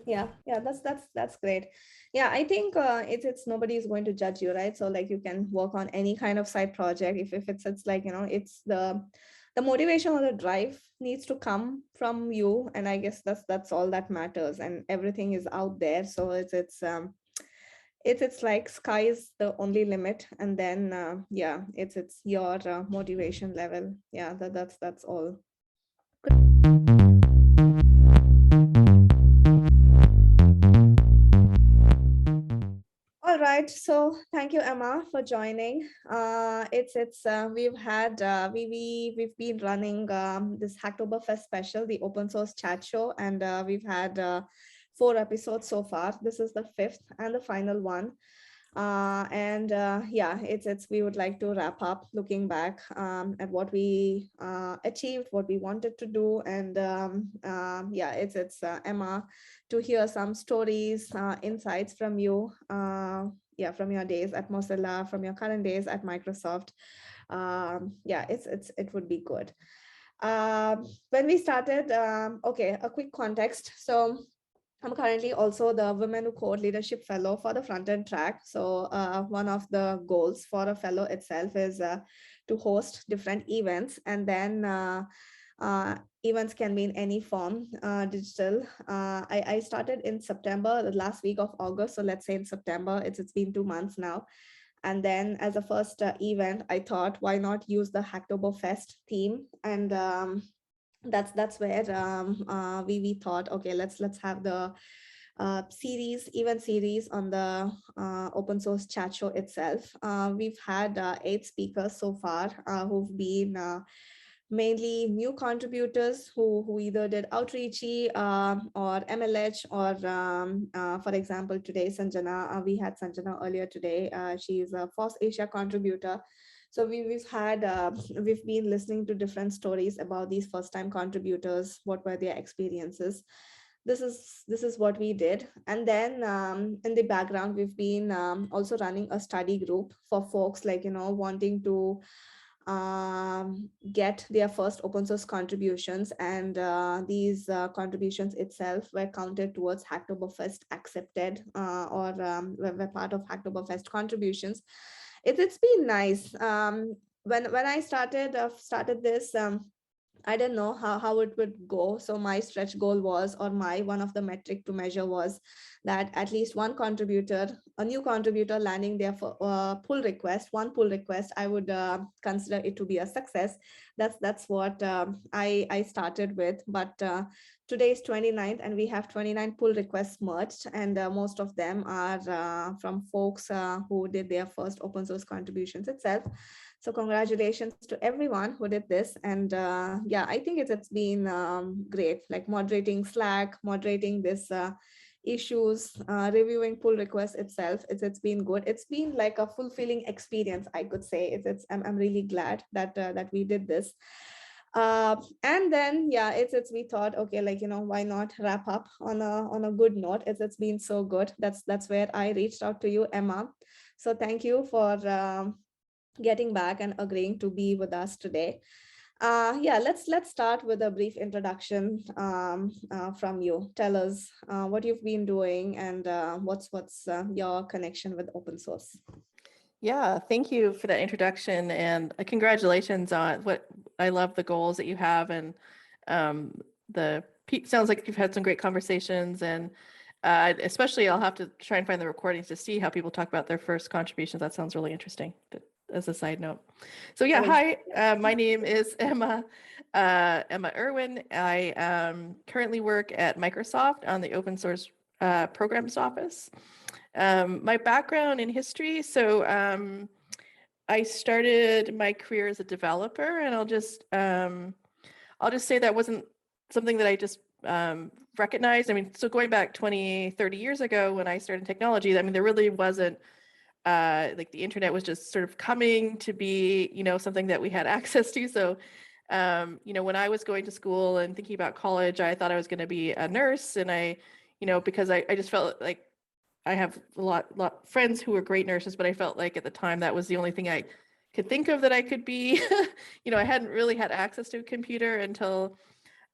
Yeah, that's great. Yeah, I think it's nobody's going to judge you, right? So like you can work on any kind of side project. If it's like, it's the motivation or the drive needs to come from you, and I guess that's all that matters. And everything is out there, so it's like sky is the only limit, and then yeah, it's your motivation level. Yeah, that's all. All right, so thank you, Emma, for joining. It's we've had we've been running this Hacktoberfest special, the open source chat show, and we've had 4 episodes so far. This is the 5th and the final one. And yeah, it's we would like to wrap up looking back at what we achieved, what we wanted to do, and yeah, it's Emma, to hear some stories, insights from you, yeah, from your days at Mozilla, from your current days at Microsoft. Yeah, it would be good. When we started, okay, a quick context. So I'm currently also the Women Who Code Leadership Fellow for the Frontend track. So one of the goals for a fellow itself is to host different events, and then events can be in any form, digital. I started in September, the last week of August. So let's say in September, it's been 2 months now. And then as a first event, I thought, why not use the Hacktoberfest theme? And that's where we thought, okay, let's have the event series on the open source chat show itself. We've had 8 speakers so far who've been mainly new contributors who either did outreachy or MLH, or for example, today Sanjana, we had Sanjana earlier today. She is a Fossasia contributor. So we've been listening to different stories about these first-time contributors. What were their experiences? This is what we did. And then in the background, we've been also running a study group for folks like, wanting to get their first open source contributions, and these contributions itself were counted towards Hacktoberfest accepted, or were part of Hacktoberfest contributions. It's been nice. When I started this, I didn't know how it would go. So my stretch goal was, or my one of the metric to measure was, that at least one contributor, a new contributor landing their pull request, one pull request, I would consider it to be a success. That's what I started with. But today is 29th, and we have 29 pull requests merged, and most of them are from folks who did their first open source contributions itself. So congratulations to everyone who did this. And yeah, I think it's been great, like moderating Slack, moderating this issues, reviewing pull requests itself. It's been good. It's been like a fulfilling experience, I could say. I'm really glad that that we did this. And then yeah, it's we thought, okay, like, why not wrap up on a good note? It's been so good. That's where I reached out to you, Emma. So thank you for getting back and agreeing to be with us today. Yeah, let's start with a brief introduction from you. Tell us what you've been doing, and what's your connection with open source. Yeah, thank you for that introduction, and congratulations on what I love the goals that you have, and sounds like you've had some great conversations, and especially I'll have to try and find the recordings to see how people talk about their first contributions. That sounds really interesting, as a side note. So yeah, hi, my name is Emma Irwin. I currently work at Microsoft on the open source programs office. My background in history, so I started my career as a developer, and I'll just say that wasn't something that I just recognized. I mean, so going back 20, 30 years ago when I started technology, I mean, there really wasn't like the internet was just sort of coming to be, something that we had access to. So, when I was going to school and thinking about college, I thought I was going to be a nurse, and I, because I just felt like I have a lot of friends who were great nurses, but I felt like at the time that was the only thing I could think of that I could be. I hadn't really had access to a computer until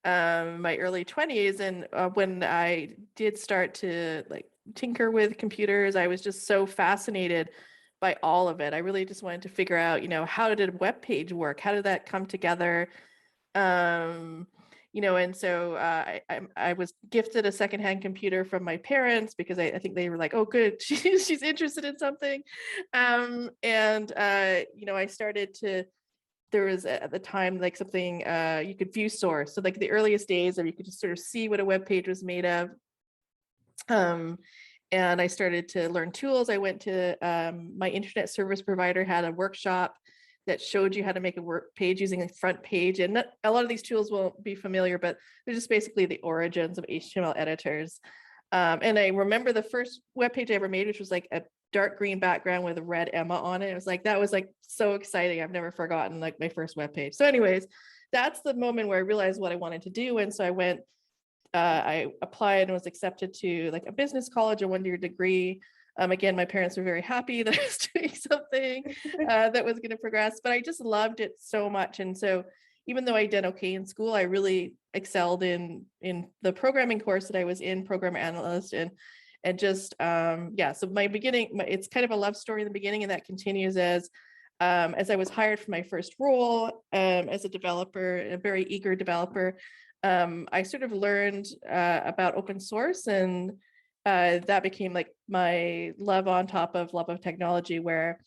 my early 20s. And when I did start to like tinker with computers, I was just so fascinated by all of it. I really just wanted to figure out, how did a web page work? How did that come together? And so I was gifted a secondhand computer from my parents because I think they were like, oh, good, she's interested in something. I started to, there was at the time like something you could view source. So like the earliest days of you could just sort of see what a web page was made of. And I started to learn tools. I went to my internet service provider had a workshop that showed you how to make a work page using a front page. And a lot of these tools won't be familiar, but they're just basically the origins of HTML editors. And I remember the first web page I ever made, which was like a dark green background with a red Emma on it. It was like, that was like so exciting. I've never forgotten like my first web page. So anyways, that's the moment where I realized what I wanted to do. And so I applied and was accepted to like a business college, a one-year degree. Again, my parents were very happy that I was doing something that was going to progress, but I just loved it so much. And so even though I did okay in school, I really excelled in the programming course that I was in, program analyst, and just, so my beginning, it's kind of a love story in the beginning, and that continues as I was hired for my first role as a developer, a very eager developer. I sort of learned about open source, and that became like my love on top of love of technology, where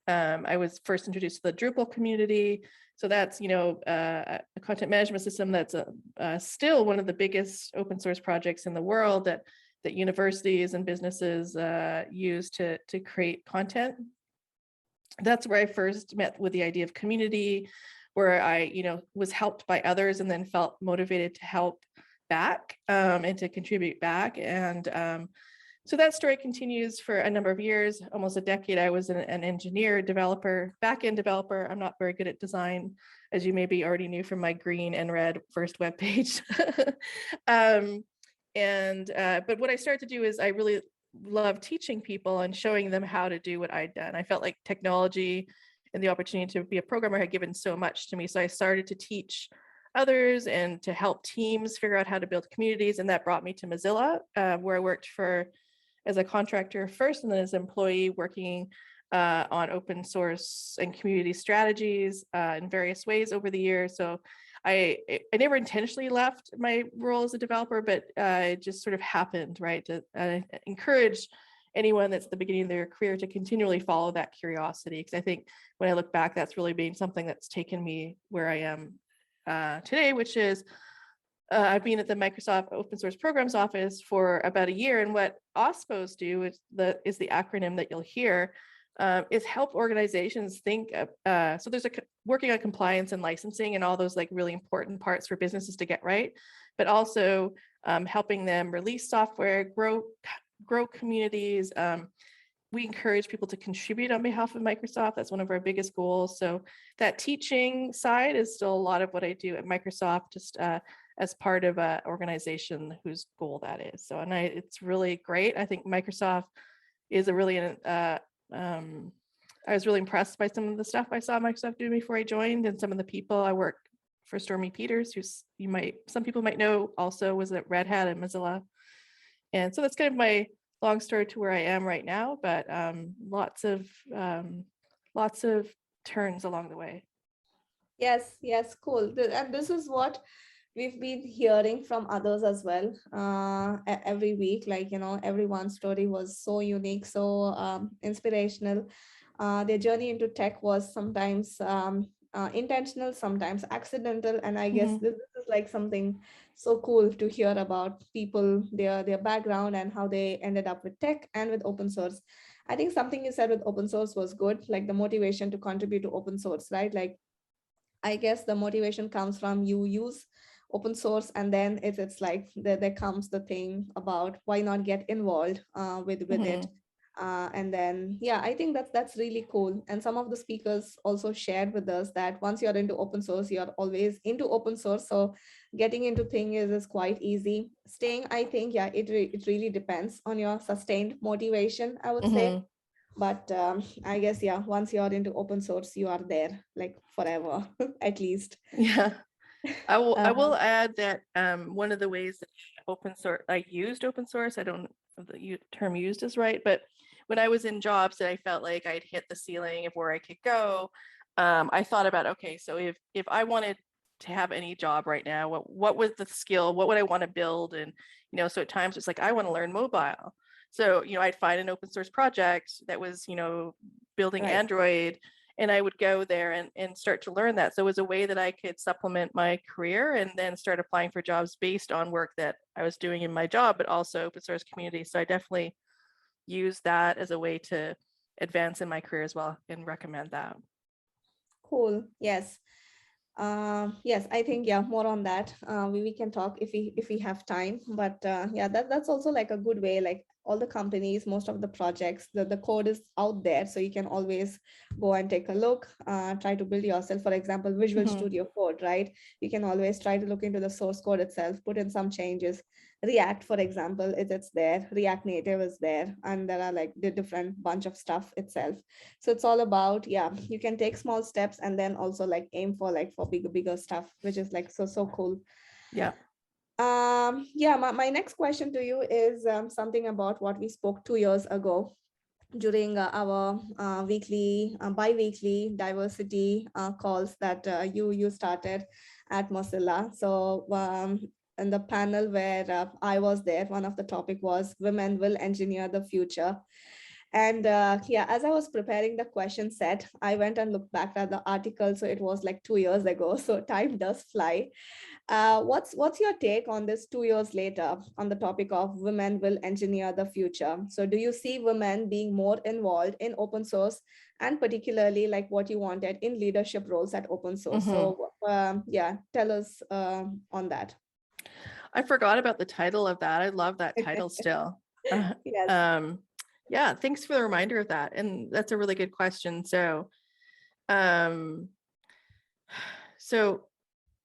I was first introduced to the Drupal community. So that's, a content management system that's still one of the biggest open source projects in the world that universities and businesses use to create content. That's where I first met with the idea of community, where I, was helped by others and then felt motivated to help back and to contribute back. And so that story continues for a number of years, almost a decade. I was an engineer, developer, back-end developer. I'm not very good at design, as you maybe already knew from my green and red first web page. But what I started to do is I really love teaching people and showing them how to do what I'd done. I felt like technology and the opportunity to be a programmer had given so much to me. So I started to teach others and to help teams figure out how to build communities. And that brought me to Mozilla, where I worked as a contractor first, and then as an employee working on open source and community strategies in various ways over the years. So I never intentionally left my role as a developer, but it just sort of happened, right? To encourage anyone that's at the beginning of their career to continually follow that curiosity. Because I think when I look back, that's really been something that's taken me where I am today, which is I've been at the Microsoft Open Source Programs Office for about a year. And what OSPOs do is the acronym that you'll hear, is help organizations think so there's working on compliance and licensing and all those like really important parts for businesses to get right, but also helping them release software, grow communities. We encourage people to contribute on behalf of Microsoft. That's one of our biggest goals. So that teaching side is still a lot of what I do at Microsoft, just as part of an organization whose goal that is. So, and it's really great. I think Microsoft is a really, I was really impressed by some of the stuff I saw Microsoft do before I joined, and some of the people. I worked for Stormy Peters, who's some people might know also was at Red Hat and Mozilla. And so that's kind of my long story to where I am right now, but lots of turns along the way. Yes, cool. And this is what we've been hearing from others as well every week. Like, everyone's story was so unique, so inspirational. Their journey into tech was sometimes intentional, sometimes accidental. And I guess this is like something so cool to hear about people, their background and how they ended up with tech and with open source. I think something you said with open source was good, like the motivation to contribute to open source, right? Like, I guess the motivation comes from you use open source, and then it's like there comes the thing about why not get involved with it. And then, I think that's really cool. And some of the speakers also shared with us that once you're into open source, you're always into open source. So getting into things is quite easy. Staying, I think, it really depends on your sustained motivation, I would say. But I guess, once you're into open source, you are there like forever, at least. Yeah. I will add that one of the ways that I used open source, I don't know if the term used is right, but when I was in jobs that I felt like I'd hit the ceiling of where I could go, I thought about, okay, so if I wanted to have any job right now, what was the skill? What would I want to build? And, so at times it's like, I want to learn mobile. So, I'd find an open source project that was, building Right. Android, and I would go there and start to learn that. So it was a way that I could supplement my career and then start applying for jobs based on work that I was doing in my job, but also open source community. So I definitely use that as a way to advance in my career as well and recommend that. Cool. Yes. Yes, I think, yeah, more on that. We can talk if we have time, but yeah, that's also like a good way, like all the companies, most of the projects, the code is out there, so you can always go and take a look, try to build yourself. For example, Visual Studio Code, right? You can always try to look into the source code itself, put in some changes. React, for example, it's there. React Native is there, and there are like the different bunch of stuff itself. So it's all about, yeah, you can take small steps and then also like aim for bigger stuff, which is like so cool. Yeah. Yeah, my next question to you is something about what we spoke 2 years ago during our bi-weekly diversity calls that you started at Mozilla. So in the panel where I was there, one of the topic was women will engineer the future. And yeah, as I was preparing the question set, I went and looked back at the article. So it was like 2 years ago. So time does fly. What's your take on this 2 years later on the topic of women will engineer the future? So do you see women being more involved in open source, and particularly like what you wanted in leadership roles at open source? So yeah, tell us on that. I forgot about the title of that. I love that title still. Yes. Yeah, thanks for the reminder of that. And that's a really good question. So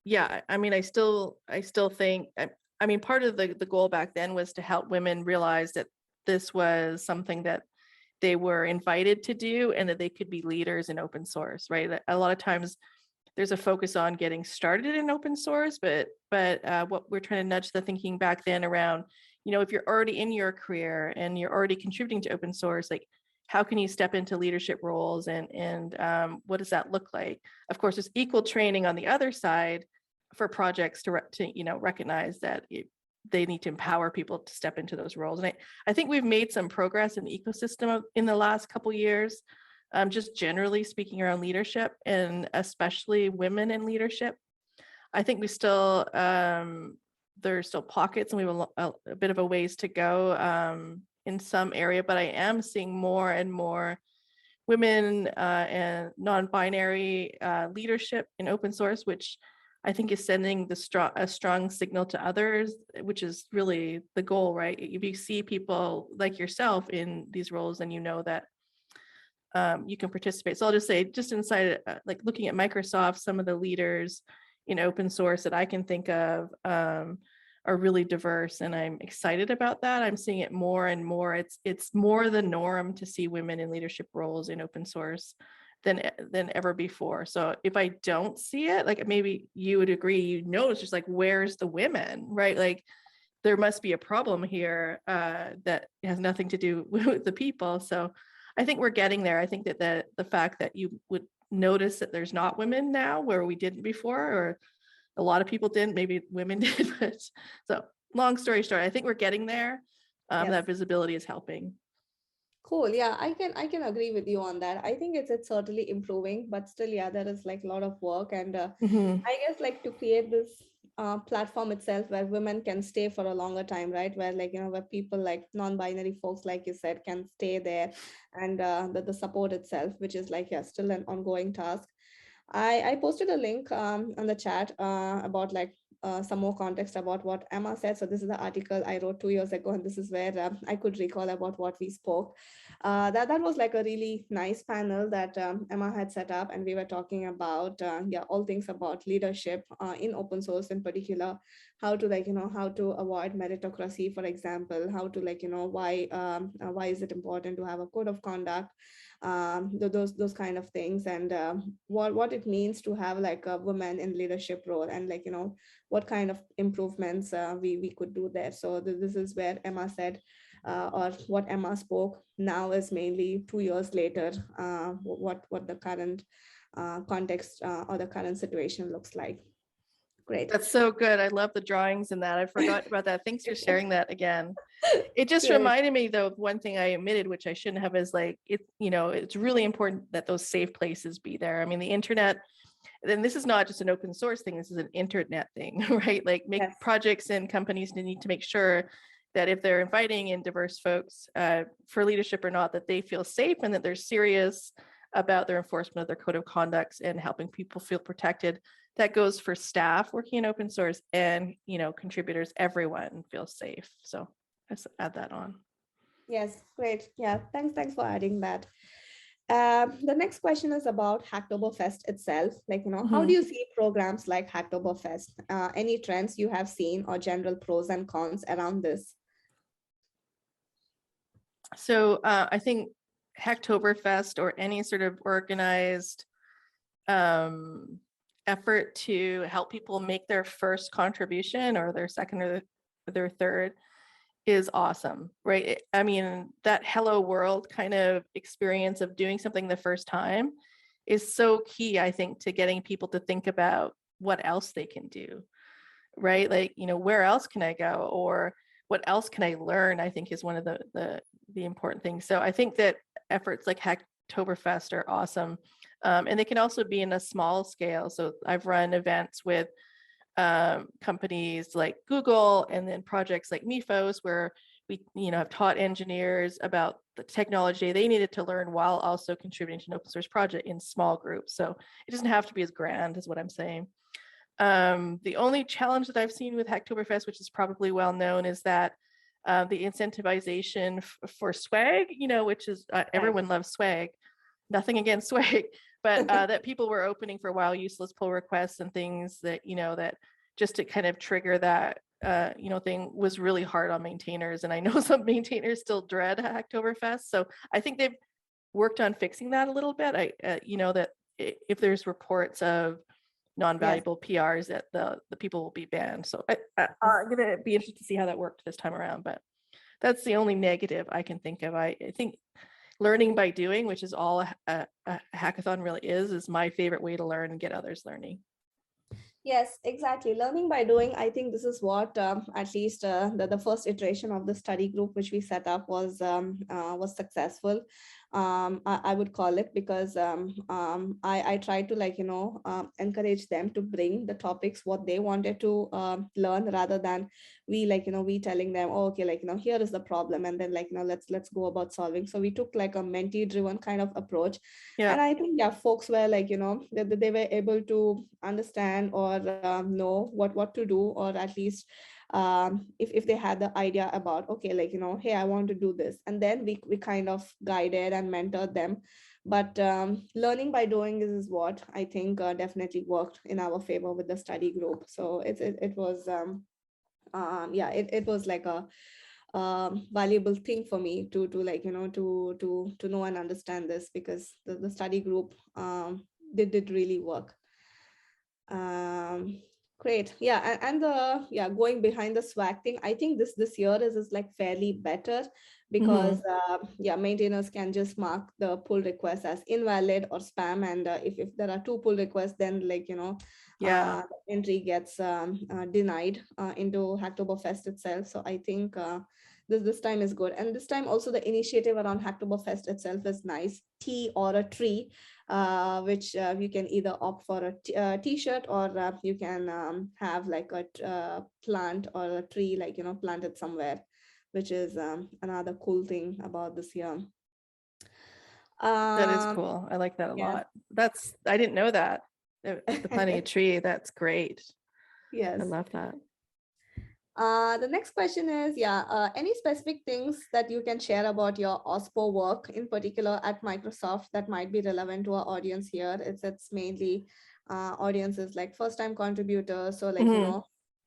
yeah, I mean, I still think, I mean, part of the goal back then was to help women realize that this was something that they were invited to do and that they could be leaders in open source, right? A lot of times there's a focus on getting started in open source, but what we're trying to nudge the thinking back then around, if you're already in your career and you're already contributing to open source, like how can you step into leadership roles and what does that look like? Of course, there's equal training on the other side for projects to recognize that they need to empower people to step into those roles. And I think we've made some progress in the ecosystem in the last couple of years, just generally speaking around leadership and especially women in leadership. I think we still, there's still pockets and we have a bit of a ways to go in some area, but I am seeing more and more women and non-binary leadership in open source, which I think is sending a strong signal to others, which is really the goal, right? If you see people like yourself in these roles, then you know that you can participate. So I'll just say, just inside, like looking at Microsoft, some of the leaders in open source that I can think of are really diverse, and I'm excited about that. I'm seeing it more and more. It's more the norm to see women in leadership roles in open source than ever before. So if I don't see it, like maybe you would agree, it's just like, where's the women, right? Like there must be a problem here that has nothing to do with the people. So I think we're getting there. I think that the fact that you would notice that there's not women now where we didn't before, or a lot of people didn't, maybe women did, but so long story short, I think we're getting there. Yes. That visibility is helping. Cool. Yeah, I can agree with you on that. I think it's certainly improving, but still, yeah, there is like a lot of work. And I guess like to create this platform itself where women can stay for a longer time, right? Where like, where people like non-binary folks, like you said, can stay there, and the support itself, which is like, yeah, still an ongoing task. I posted a link on the chat about like some more context about what Emma said. So this is the article I wrote 2 years ago, and this is where I could recall about what we spoke. That was like a really nice panel that Emma had set up, and we were talking about yeah, all things about leadership in open source in particular, how to like how to avoid meritocracy, for example, how to like why is it important to have a code of conduct, those kind of things, and what it means to have like a woman in leadership role, and like, what kind of improvements we could do there. So this is where Emma said, or what Emma spoke now is mainly 2 years later, what the current context or the current situation looks like. Great. That's so good. I love the drawings in that. I forgot about that. Thanks for sharing that again. It just Great. reminded me though of one thing I omitted, which I shouldn't have, is like, it's really important that those safe places be there. I mean, the internet, then this is not just an open source thing, this is an internet thing, right? Like Yes. projects and companies need to make sure that if they're inviting in diverse folks for leadership or not, that they feel safe and that they're serious about their enforcement of their code of conducts and helping people feel protected. That goes for staff working in open source and, contributors, everyone feels safe. So let's add that on. Yes, great. Yeah, thanks for adding that. The next question is about Hacktoberfest itself. Like, how do you see programs like Hacktoberfest? Any trends you have seen or general pros and cons around this? So I think Hacktoberfest, or any sort of organized effort to help people make their first contribution or their second or their third, is awesome, right? I mean, that hello world kind of experience of doing something the first time is so key, I think, to getting people to think about what else they can do, right? Like, where else can I go, or what else can I learn, I think is one of the important things. So I think that efforts like Hacktoberfest are awesome. And they can also be in a small scale. So I've run events with companies like Google, and then projects like MIFOS, where we have taught engineers about the technology they needed to learn while also contributing to an open source project in small groups. So it doesn't have to be as grand, is what I'm saying. The only challenge that I've seen with Hacktoberfest, which is probably well known, is that the incentivization for swag, which is everyone loves swag, nothing against swag, but that people were opening for while useless pull requests and things that, that just to kind of trigger that, thing was really hard on maintainers. And I know some maintainers still dread Hacktoberfest. So I think they've worked on fixing that a little bit. That if there's reports of non-valuable PRs, that the people will be banned. So I'm going to be interested to see how that worked this time around. But that's the only negative I can think of. I think learning by doing, which is all a hackathon really is my favorite way to learn and get others learning. Yes, exactly. Learning by doing. I think this is what at least the first iteration of the study group which we set up was successful. I would call it, because I tried to encourage them to bring the topics what they wanted to learn, rather than we telling them, oh, okay, here is the problem, and then let's go about solving. So we took a mentee driven kind of approach. Yeah. And I think folks were they were able to understand or know what to do, or at least if they had the idea about, okay, hey, I want to do this, and then we kind of guided and mentored them. But learning by doing is what I think definitely worked in our favor with the study group. So it was it was like a valuable thing for me to know and understand this, because the study group did really work. Great. Yeah. And going behind the swag thing, I think this year is like fairly better, because maintainers can just mark the pull request as invalid or spam, and if there are 2 pull requests, then entry gets denied into Hacktoberfest itself. So I think this time is good, and this time also the initiative around Hacktoberfest itself is nice. Tea or a tree, which you can either opt for a t-shirt, or you can have like a plant or a tree, planted somewhere, which is another cool thing about this year. That is cool. I like that a lot. I didn't know that. The planting a tree, that's great. Yes. I love that. The next question is, any specific things that you can share about your OSPO work, in particular at Microsoft, that might be relevant to our audience here? It's mainly audiences like first-time contributors. So to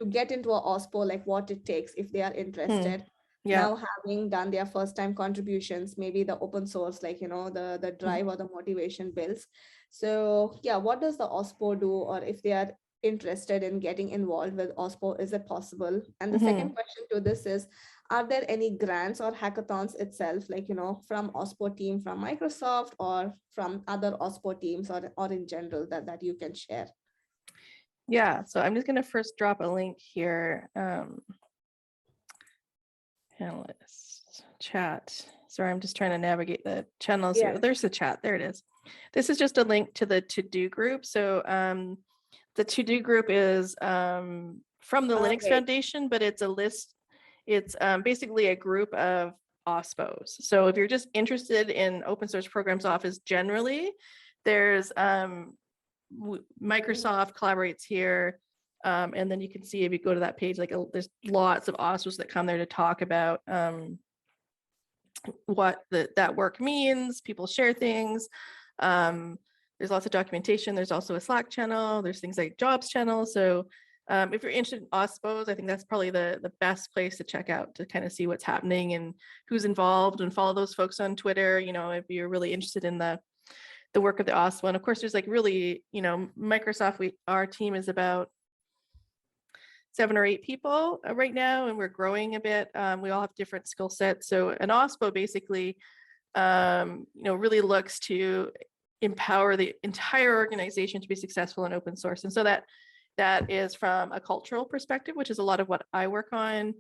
get into a OSPO, what it takes if they are interested. now having done their first time contributions, maybe the open source, like, the drive or the motivation builds. So yeah, what does the OSPO do? Or if they are interested in getting involved with OSPO, is it possible? And the second question to this is, are there any grants or hackathons itself, like, from OSPO team, from Microsoft, or from other OSPO teams, or in general, that you can share? Yeah, so I'm just going to first drop a link here. Panelists, chat. Sorry, I'm just trying to navigate the channels here. There's the chat. There it is. This is just a link to the to-do group. So the to-do group is from the Linux Foundation, but it's a list. It's basically a group of OSPOs. So if you're just interested in open source programs office generally, there's Microsoft collaborates here. And then you can see if you go to that page, like there's lots of OSPOs that come there to talk about what that work means. People share things. There's lots of documentation. There's also a Slack channel. There's things like jobs channel. So if you're interested in OSPOs, I think that's probably the best place to check out to kind of see what's happening and who's involved, and follow those folks on Twitter, if you're really interested in the work of the OSPO. And of course, there's like really, Microsoft, our team is about 7 or 8 people right now, and we're growing a bit. We all have different skill sets. So an OSPO basically, really looks to empower the entire organization to be successful in open source. And so that is from a cultural perspective, which is a lot of what I work on,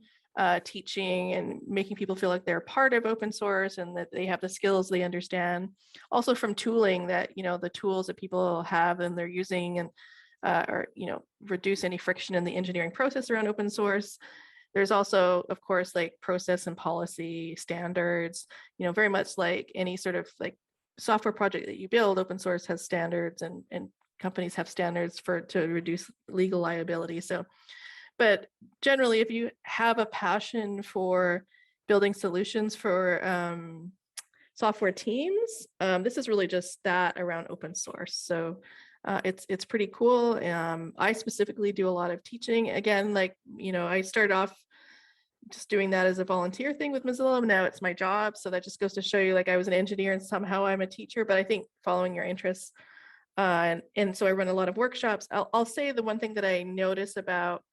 teaching and making people feel like they're part of open source and that they have the skills they understand. Also from tooling, that, the tools that people have and they're using, and or reduce any friction in the engineering process around open source. There's also, of course, like process and policy standards, very much like any sort of like software project that you build, open source has standards, and companies have standards to reduce legal liability. So, but generally, if you have a passion for building solutions for software teams, this is really just that around open source. So it's pretty cool. I specifically do a lot of teaching. Again, like, I started off just doing that as a volunteer thing with Mozilla. Now it's my job. So that just goes to show you, like, I was an engineer and somehow I'm a teacher, but I think following your interests. And so I run a lot of workshops. I'll say the one thing that I notice about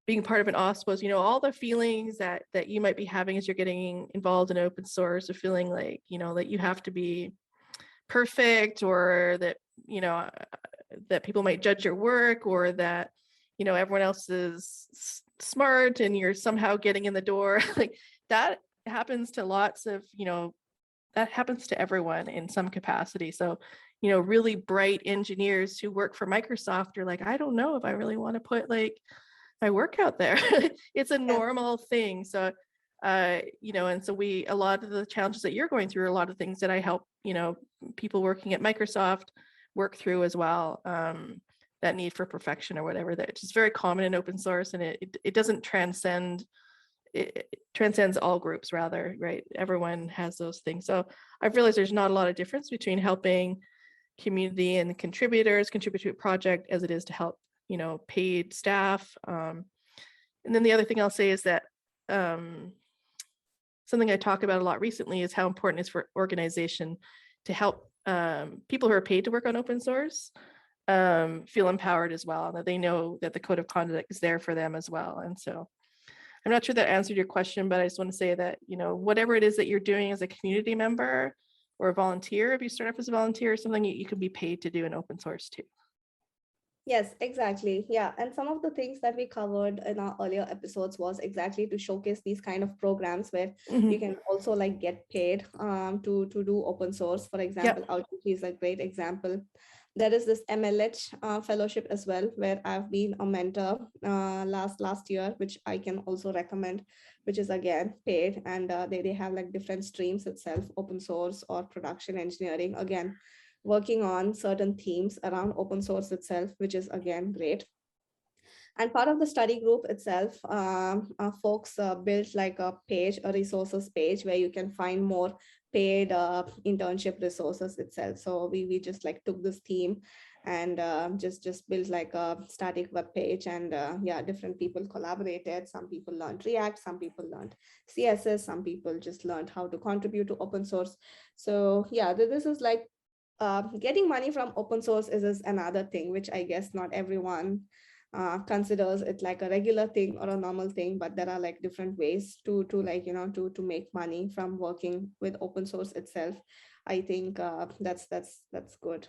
being part of an OSPO is, all the feelings that you might be having as you're getting involved in open source, of feeling like, that you have to be perfect, or that, that people might judge your work, or that, everyone else is smart and you're somehow getting in the door. Like, that happens to lots of, that happens to everyone in some capacity. So, really bright engineers who work for Microsoft are like, I don't know if I really want to put like my work out there. It's a normal thing. So, and so a lot of the challenges that you're going through are a lot of things that I help, people working at Microsoft work through as well. That need for perfection or whatever, that is very common in open source, and it doesn't transcend, it transcends all groups rather, right? Everyone has those things. So I've realized there's not a lot of difference between helping community and contributors contribute to a project as it is to help, paid staff. And then the other thing I'll say is that something I talk about a lot recently is how important it is for organization to help people who are paid to work on open source feel empowered as well, and that they know that the code of conduct is there for them as well. And so I'm not sure that answered your question, but I just want to say that, whatever it is that you're doing as a community member or a volunteer, if you start off as a volunteer or something, you can be paid to do in open source too. Yes, exactly. Yeah. And some of the things that we covered in our earlier episodes was exactly to showcase these kind of programs where you can also like get paid to do open source. For example, Outreach is a great example. There is this MLH fellowship as well, where I've been a mentor last year, which I can also recommend, which is again paid, and they have like different streams itself, open source or production engineering, again working on certain themes around open source itself, which is again great. And part of the study group itself, folks built like a page, a resources page, where you can find more paid internship resources itself. So we just like took this theme and just built like a static web page, and yeah, different people collaborated. Some people learned React, some people learned CSS, some people just learned how to contribute to open source. So yeah, this is like getting money from open source is another thing, which I guess not everyone considers it like a regular thing or a normal thing, but there are like different ways to like, you know, to make money from working with open source itself. I think that's good.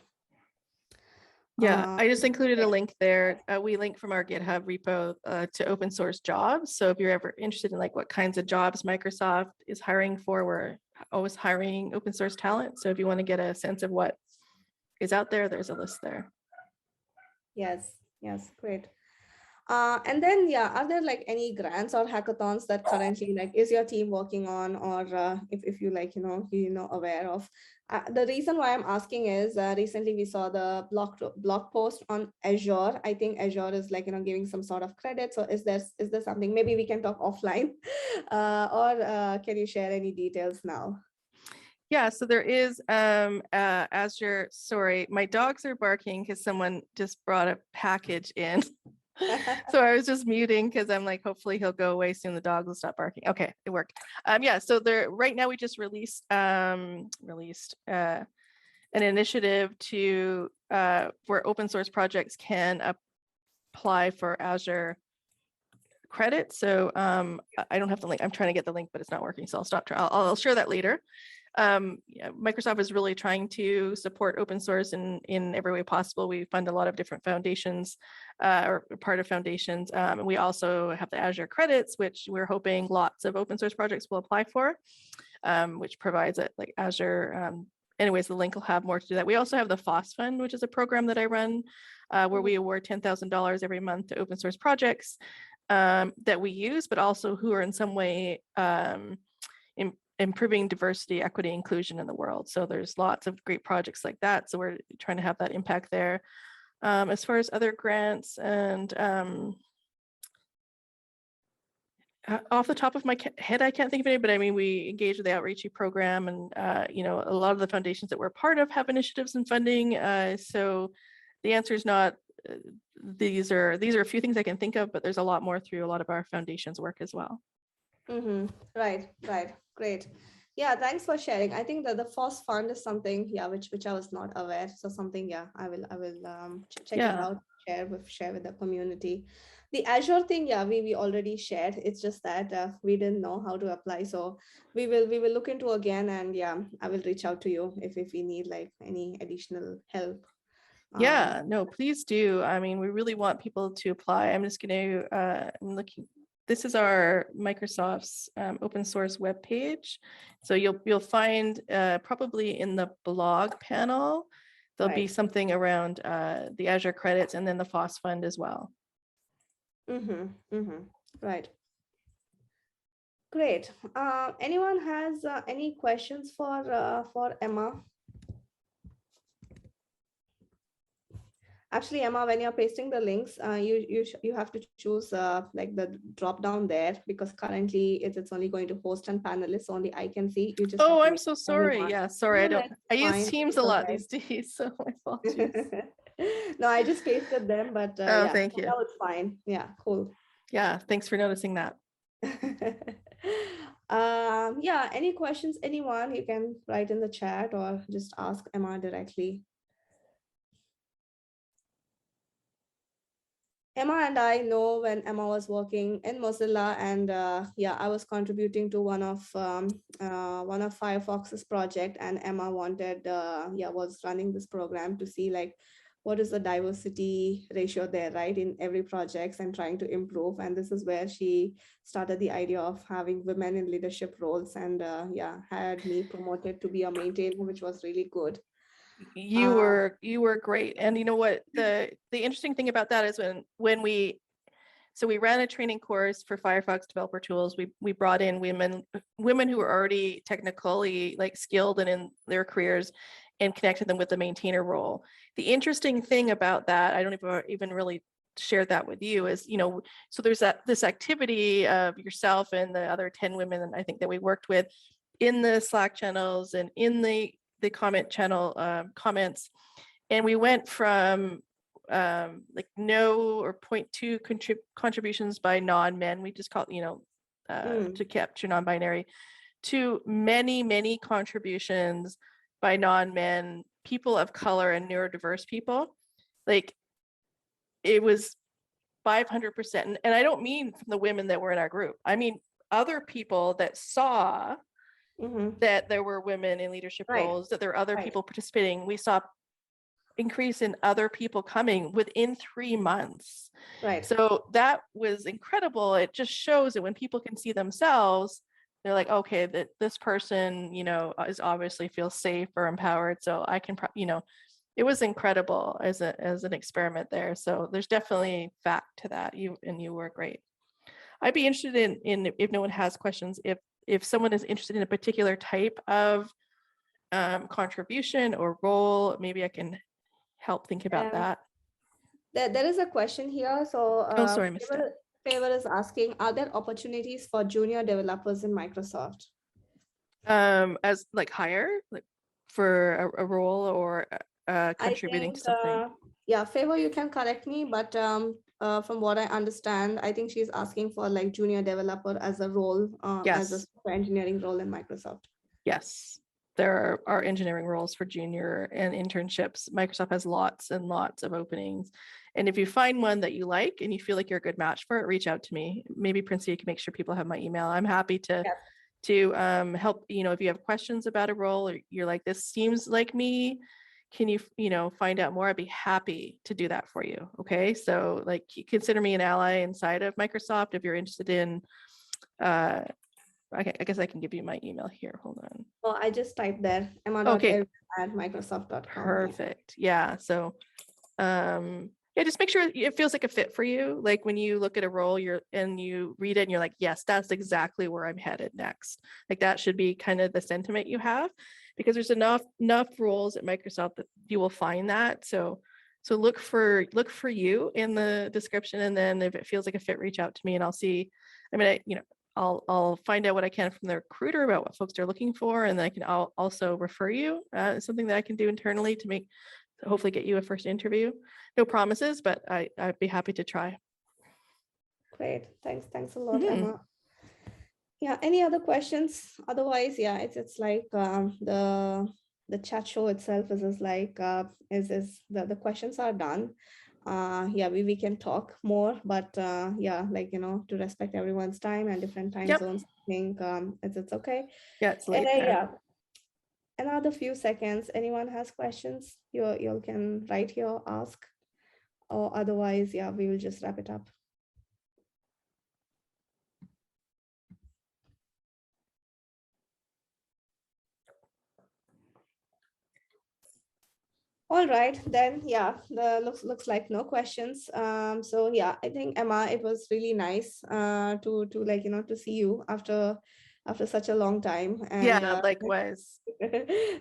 Yeah, I just included a link there. We link from our GitHub repo to open source jobs. So if you're ever interested in like what kinds of jobs Microsoft is hiring for, we're always hiring open source talent. So if you want to get a sense of what is out there, there's a list there. Yes, great. And then, yeah, are there like any grants or hackathons that currently like is your team working on, or if you like, you know, aware of? The reason why I'm asking is recently we saw the blog post on Azure. I think Azure is like, you know, giving some sort of credit. So is there something, maybe we can talk offline, or can you share any details now? Yeah, so there is Azure, sorry, my dogs are barking because someone just brought a package in. So I was just muting because I'm like, hopefully he'll go away soon. The dog will stop barking. Okay, it worked. Yeah, so there right now we just released an initiative to where open source projects can apply for Azure credit. So I don't have the link. I'm trying to get the link, but it's not working. So I'll stop. I'll share that later. Yeah, Microsoft is really trying to support open source in every way possible. We fund a lot of different foundations or part of foundations. And we also have the Azure credits, which we're hoping lots of open source projects will apply for, which provides it like Azure. Anyways, the link will have more to do that. We also have the FOSS Fund, which is a program that I run where we award $10,000 every month to open source projects that we use, but also who are in some way improving diversity, equity, inclusion in the world. So there's lots of great projects like that. So we're trying to have that impact there. As far as other grants and off the top of my head, I can't think of any, but I mean, we engage with the Outreachy program, and you know, a lot of the foundations that we're part of have initiatives and funding. So the answer is not, these are a few things I can think of, but there's a lot more through a lot of our foundations work as well. Right, great. Yeah, thanks for sharing. I think that the FOSS Fund is something, yeah, which I was not aware. So something, yeah, I will check it out, share with the community. The Azure thing, yeah, we already shared. It's just that we didn't know how to apply. So we will look into again, and yeah, I will reach out to you if we need like any additional help. Yeah, no, please do. I mean, we really want people to apply. I'm just going to, I'm looking. This is our Microsoft's open source webpage. So you'll find probably in the blog panel, there'll be something around the Azure credits and then the FOSS Fund as well. Right. Great. Anyone has any questions for Emma? Actually, Emma, when you're pasting the links, you have to choose like the drop down there, because currently it's only going to host and panelists. Only I can see. You just. Oh, I'm so sorry. Everyone. Yeah, sorry. No, I use Teams a lot these days, so my apologies. No, I just pasted them, but oh, yeah, thank you. that was fine. Yeah, cool. Yeah, thanks for noticing that. Yeah, any questions, anyone? You can write in the chat or just ask Emma directly. Emma and I know when Emma was working in Mozilla, and yeah, I was contributing to one of Firefox's project, and Emma wanted, was running this program to see like what is the diversity ratio there, right, in every project, and trying to improve. And this is where she started the idea of having women in leadership roles, and had me promoted to be a maintainer, which was really good. You were great. And you know what, the interesting thing about that is when we ran a training course for Firefox developer tools, we brought in women who were already technically like skilled and in their careers, and connected them with the maintainer role. The interesting thing about that, I don't even really share that with you, is, you know, so there's this activity of yourself and the other 10 women, I think, that we worked with in the Slack channels and in the comment channel comments, And we went from like no or 0.2 contributions by non-men, we just call it, to capture non-binary, to many contributions by non-men, people of color, and neurodiverse people. Like, it was 500%. And I don't mean from the women that were in our group. I mean other people that saw that there were women in leadership roles, that there were other people participating. We saw increase in other people coming within 3 months. So that was incredible. It just shows that when people can see themselves, they're like, okay, that this person, is obviously feels safe or empowered. So I can, it was incredible as an experiment there. So there's definitely fact to that. You were great. I'd be interested in if no one has questions, if someone is interested in a particular type of contribution or role, maybe I can help think about that. There is a question here. So sorry, I missed it. Favor is asking, are there opportunities for junior developers in Microsoft? As like hire, like for a role or contributing to something? Yeah, Favor, you can correct me, but from what I understand, I think she's asking for like junior developer as a role, as a software engineering role in Microsoft. Yes, there are engineering roles for junior and internships. Microsoft has lots and lots of openings. And if you find one that you like and you feel like you're a good match for it, reach out to me. Maybe Princey can make sure people have my email. I'm happy to help, if you have questions about a role or you're like, this seems like me, can you, find out more? I'd be happy to do that for you. Okay. So like, consider me an ally inside of Microsoft. If you're interested in, I guess I can give you my email here. Hold on. Oh, I just typed there, emma.irwin@microsoft.com. Perfect. Yeah. So, just make sure it feels like a fit for you. Like when you look at a role, you read it and you're like, yes, that's exactly where I'm headed next. Like that should be kind of the sentiment you have, because there's enough roles at Microsoft that you will find that. So look for you in the description, and then if it feels like a fit, reach out to me and I'll see. I mean, I'll find out what I can from the recruiter about what folks are looking for, and then I'll also refer you. Something that I can do internally to hopefully get you a first interview. No promises, but I'd be happy to try. Great, thanks a lot, Emma. Yeah, any other questions? Otherwise, yeah, it's like the chat show itself is like the questions are done. We can talk more, but to respect everyone's time and different time zones, I think it's okay. Yeah, it's late. Another few seconds. Anyone has questions? You can write here, ask, or otherwise, we will just wrap it up. All right, then, looks like no questions. I think, Emma, it was really nice to see you after such a long time. And likewise.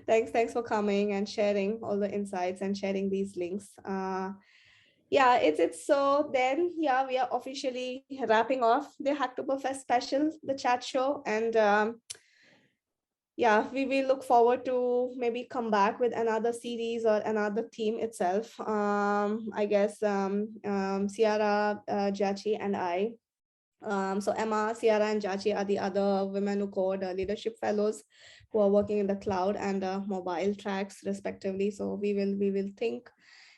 thanks for coming and sharing all the insights and sharing these links. It's so then, we are officially wrapping off the Hacktoberfest special, the chat show, and we will look forward to maybe come back with another series or another theme itself. I guess Ciara, Jachi, and I. So Emma, Ciara, and Jachi are the other women who code leadership fellows who are working in the cloud and mobile tracks respectively. So we will think,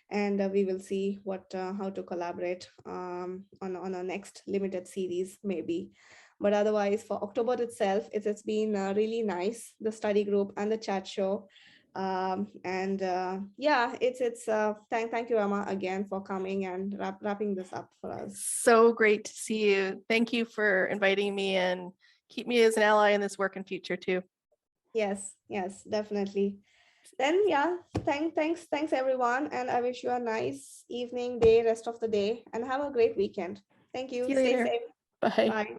and we will see how to collaborate on a next limited series maybe. But otherwise, for October itself, it's been really nice, the study group and the chat show. Thank you, Emma, again for coming and wrapping this up for us. So great to see you. Thank you for inviting me, and keep me as an ally in this work in future too. Yes, definitely. Then thanks everyone, and I wish you a nice evening, day, rest of the day, and have a great weekend. Thank you. See you later. Stay safe. Bye. Bye.